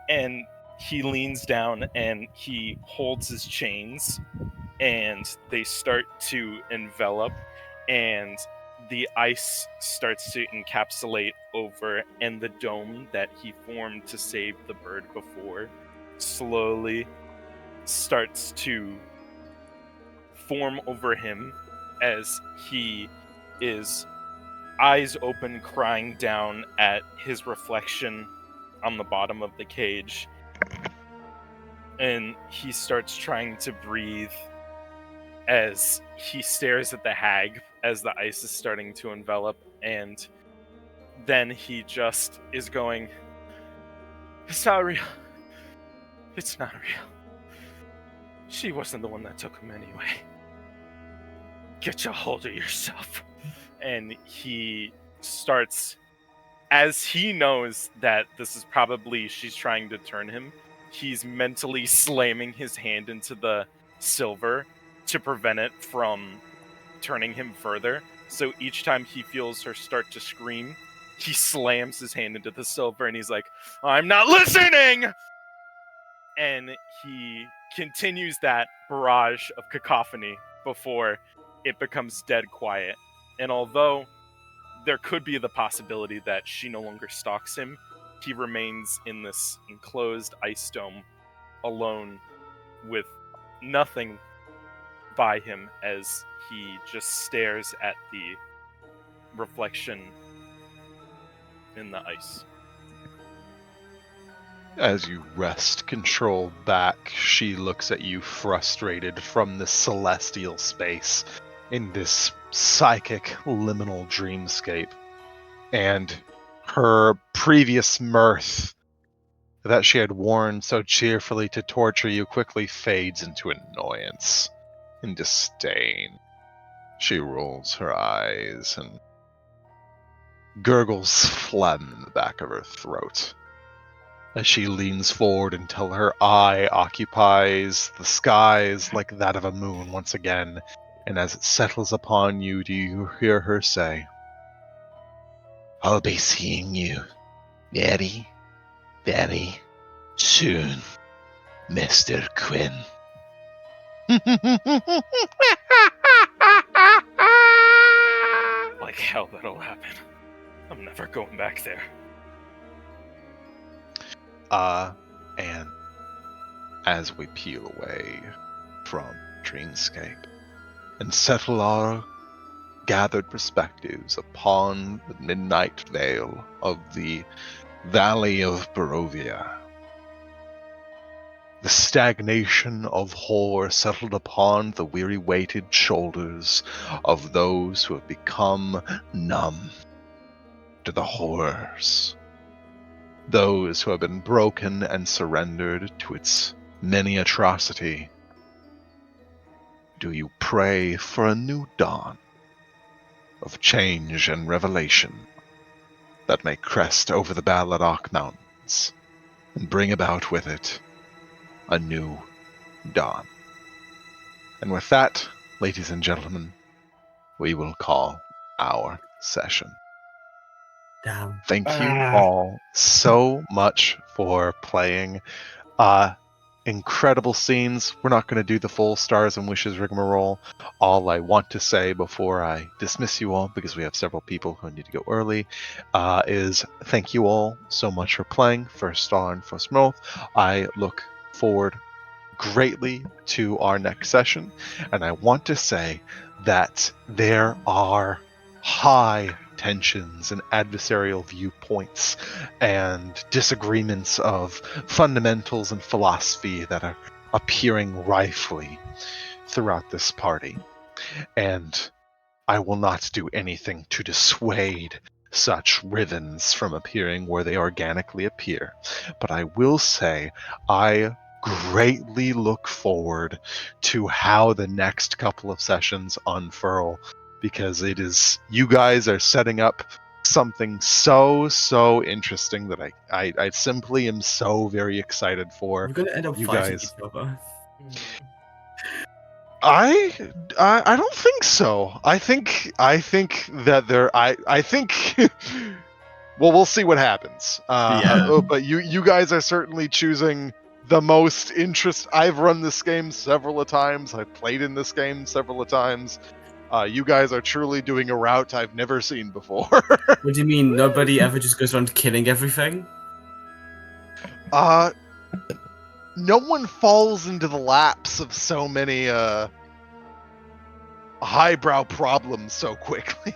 And he leans down and he holds his chains, and they start to envelop, and the ice starts to encapsulate over, and the dome that he formed to save the bird before slowly starts to form over him as he is eyes open, crying down at his reflection on the bottom of the cage. And he starts trying to breathe as he stares at the hag as the ice is starting to envelop, and then he just is going, It's not real. It's not real. She wasn't the one that took him anyway. Get a hold of yourself. And he starts, as he knows that this is probably she's trying to turn him, he's mentally slamming his hand into the silver to prevent it from turning him further. So each time he feels her start to scream, he slams his hand into the silver and he's like, I'm not listening! And he continues that barrage of cacophony before it becomes dead quiet. And although there could be the possibility that she no longer stalks him, he remains in this enclosed ice dome alone with nothing by him as he just stares at the reflection in the ice. As you wrest control back, she looks at you frustrated from the celestial space in this psychic liminal dreamscape. And her previous mirth that she had worn so cheerfully to torture you quickly fades into annoyance and disdain. She rolls her eyes and gurgles phlegm in the back of her throat as she leans forward until her eye occupies the skies like that of a moon once again, and as it settles upon you, do you hear her say, I'll be seeing you very, very soon, Mr. Quinn. Like hell that'll happen. I'm never going back there. And as we peel away from Dreamscape and settle our gathered perspectives upon the midnight veil of the Valley of Barovia, the stagnation of horror settled upon the weary-weighted shoulders of those who have become numb to the horrors. Those who have been broken and surrendered to its many atrocity. Do you pray for a new dawn of change and revelation that may crest over the Balladock Mountains and bring about with it a new dawn? And with that, ladies and gentlemen, we will call our session. Damn. Thank you all so much for playing. Incredible scenes. We're not going to do the full Stars and Wishes rigmarole. All I want to say before I dismiss you all, because we have several people who need to go early, is thank you all so much for playing First Star and First North. I look forward greatly to our next session, and I want to say that there are high tensions and adversarial viewpoints and disagreements of fundamentals and philosophy that are appearing rifely throughout this party. And I will not do anything to dissuade such rhythms from appearing where they organically appear. But I will say I greatly look forward to how the next couple of sessions unfurl, because it is, you guys are setting up something so interesting that I simply am so very excited for. We're gonna end up You fighting guys. each other. I don't think so. I think that I think well, we'll see what happens. Yeah. But you guys are certainly choosing the most interest. I've run this game several of times. I've played in this game several of times. You guys are truly doing a route I've never seen before. What do you mean? Nobody ever just goes around killing everything? No one falls into the laps of so many highbrow problems so quickly.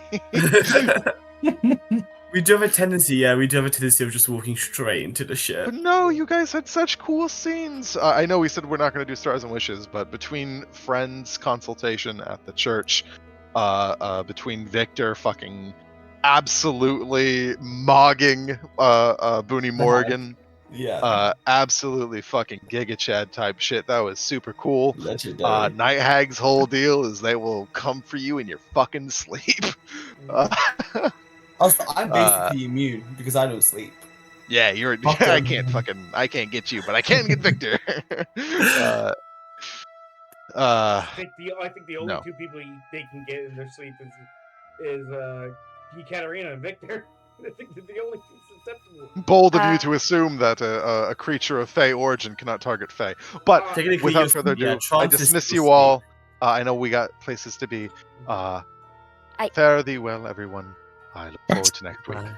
We do have a tendency of just walking straight into the shit. But no, you guys had such cool scenes. I know we said we're not going to do Stars and Wishes, but between friends consultation at the church, between Victor fucking absolutely mogging Booney Morgan Yeah. Absolutely fucking Giga Chad type shit. That was super cool. Legendary. Night Hag's whole deal is they will come for you in your fucking sleep. Uh, Also, I'm uh, basically immune because I don't sleep. yeah, you're. Fuck I them. can't get you, but I can get Victor. I think the only no. two people they can get in their sleep is Katarina and Victor. I think they're the only two susceptible. Bold of you to assume that a creature of Fey origin cannot target Fey. But Technically, without further yeah, ado, I trance is dismiss still you sleep. all. I know we got places to be. Fare thee well, everyone. I look forward to next week. Bye.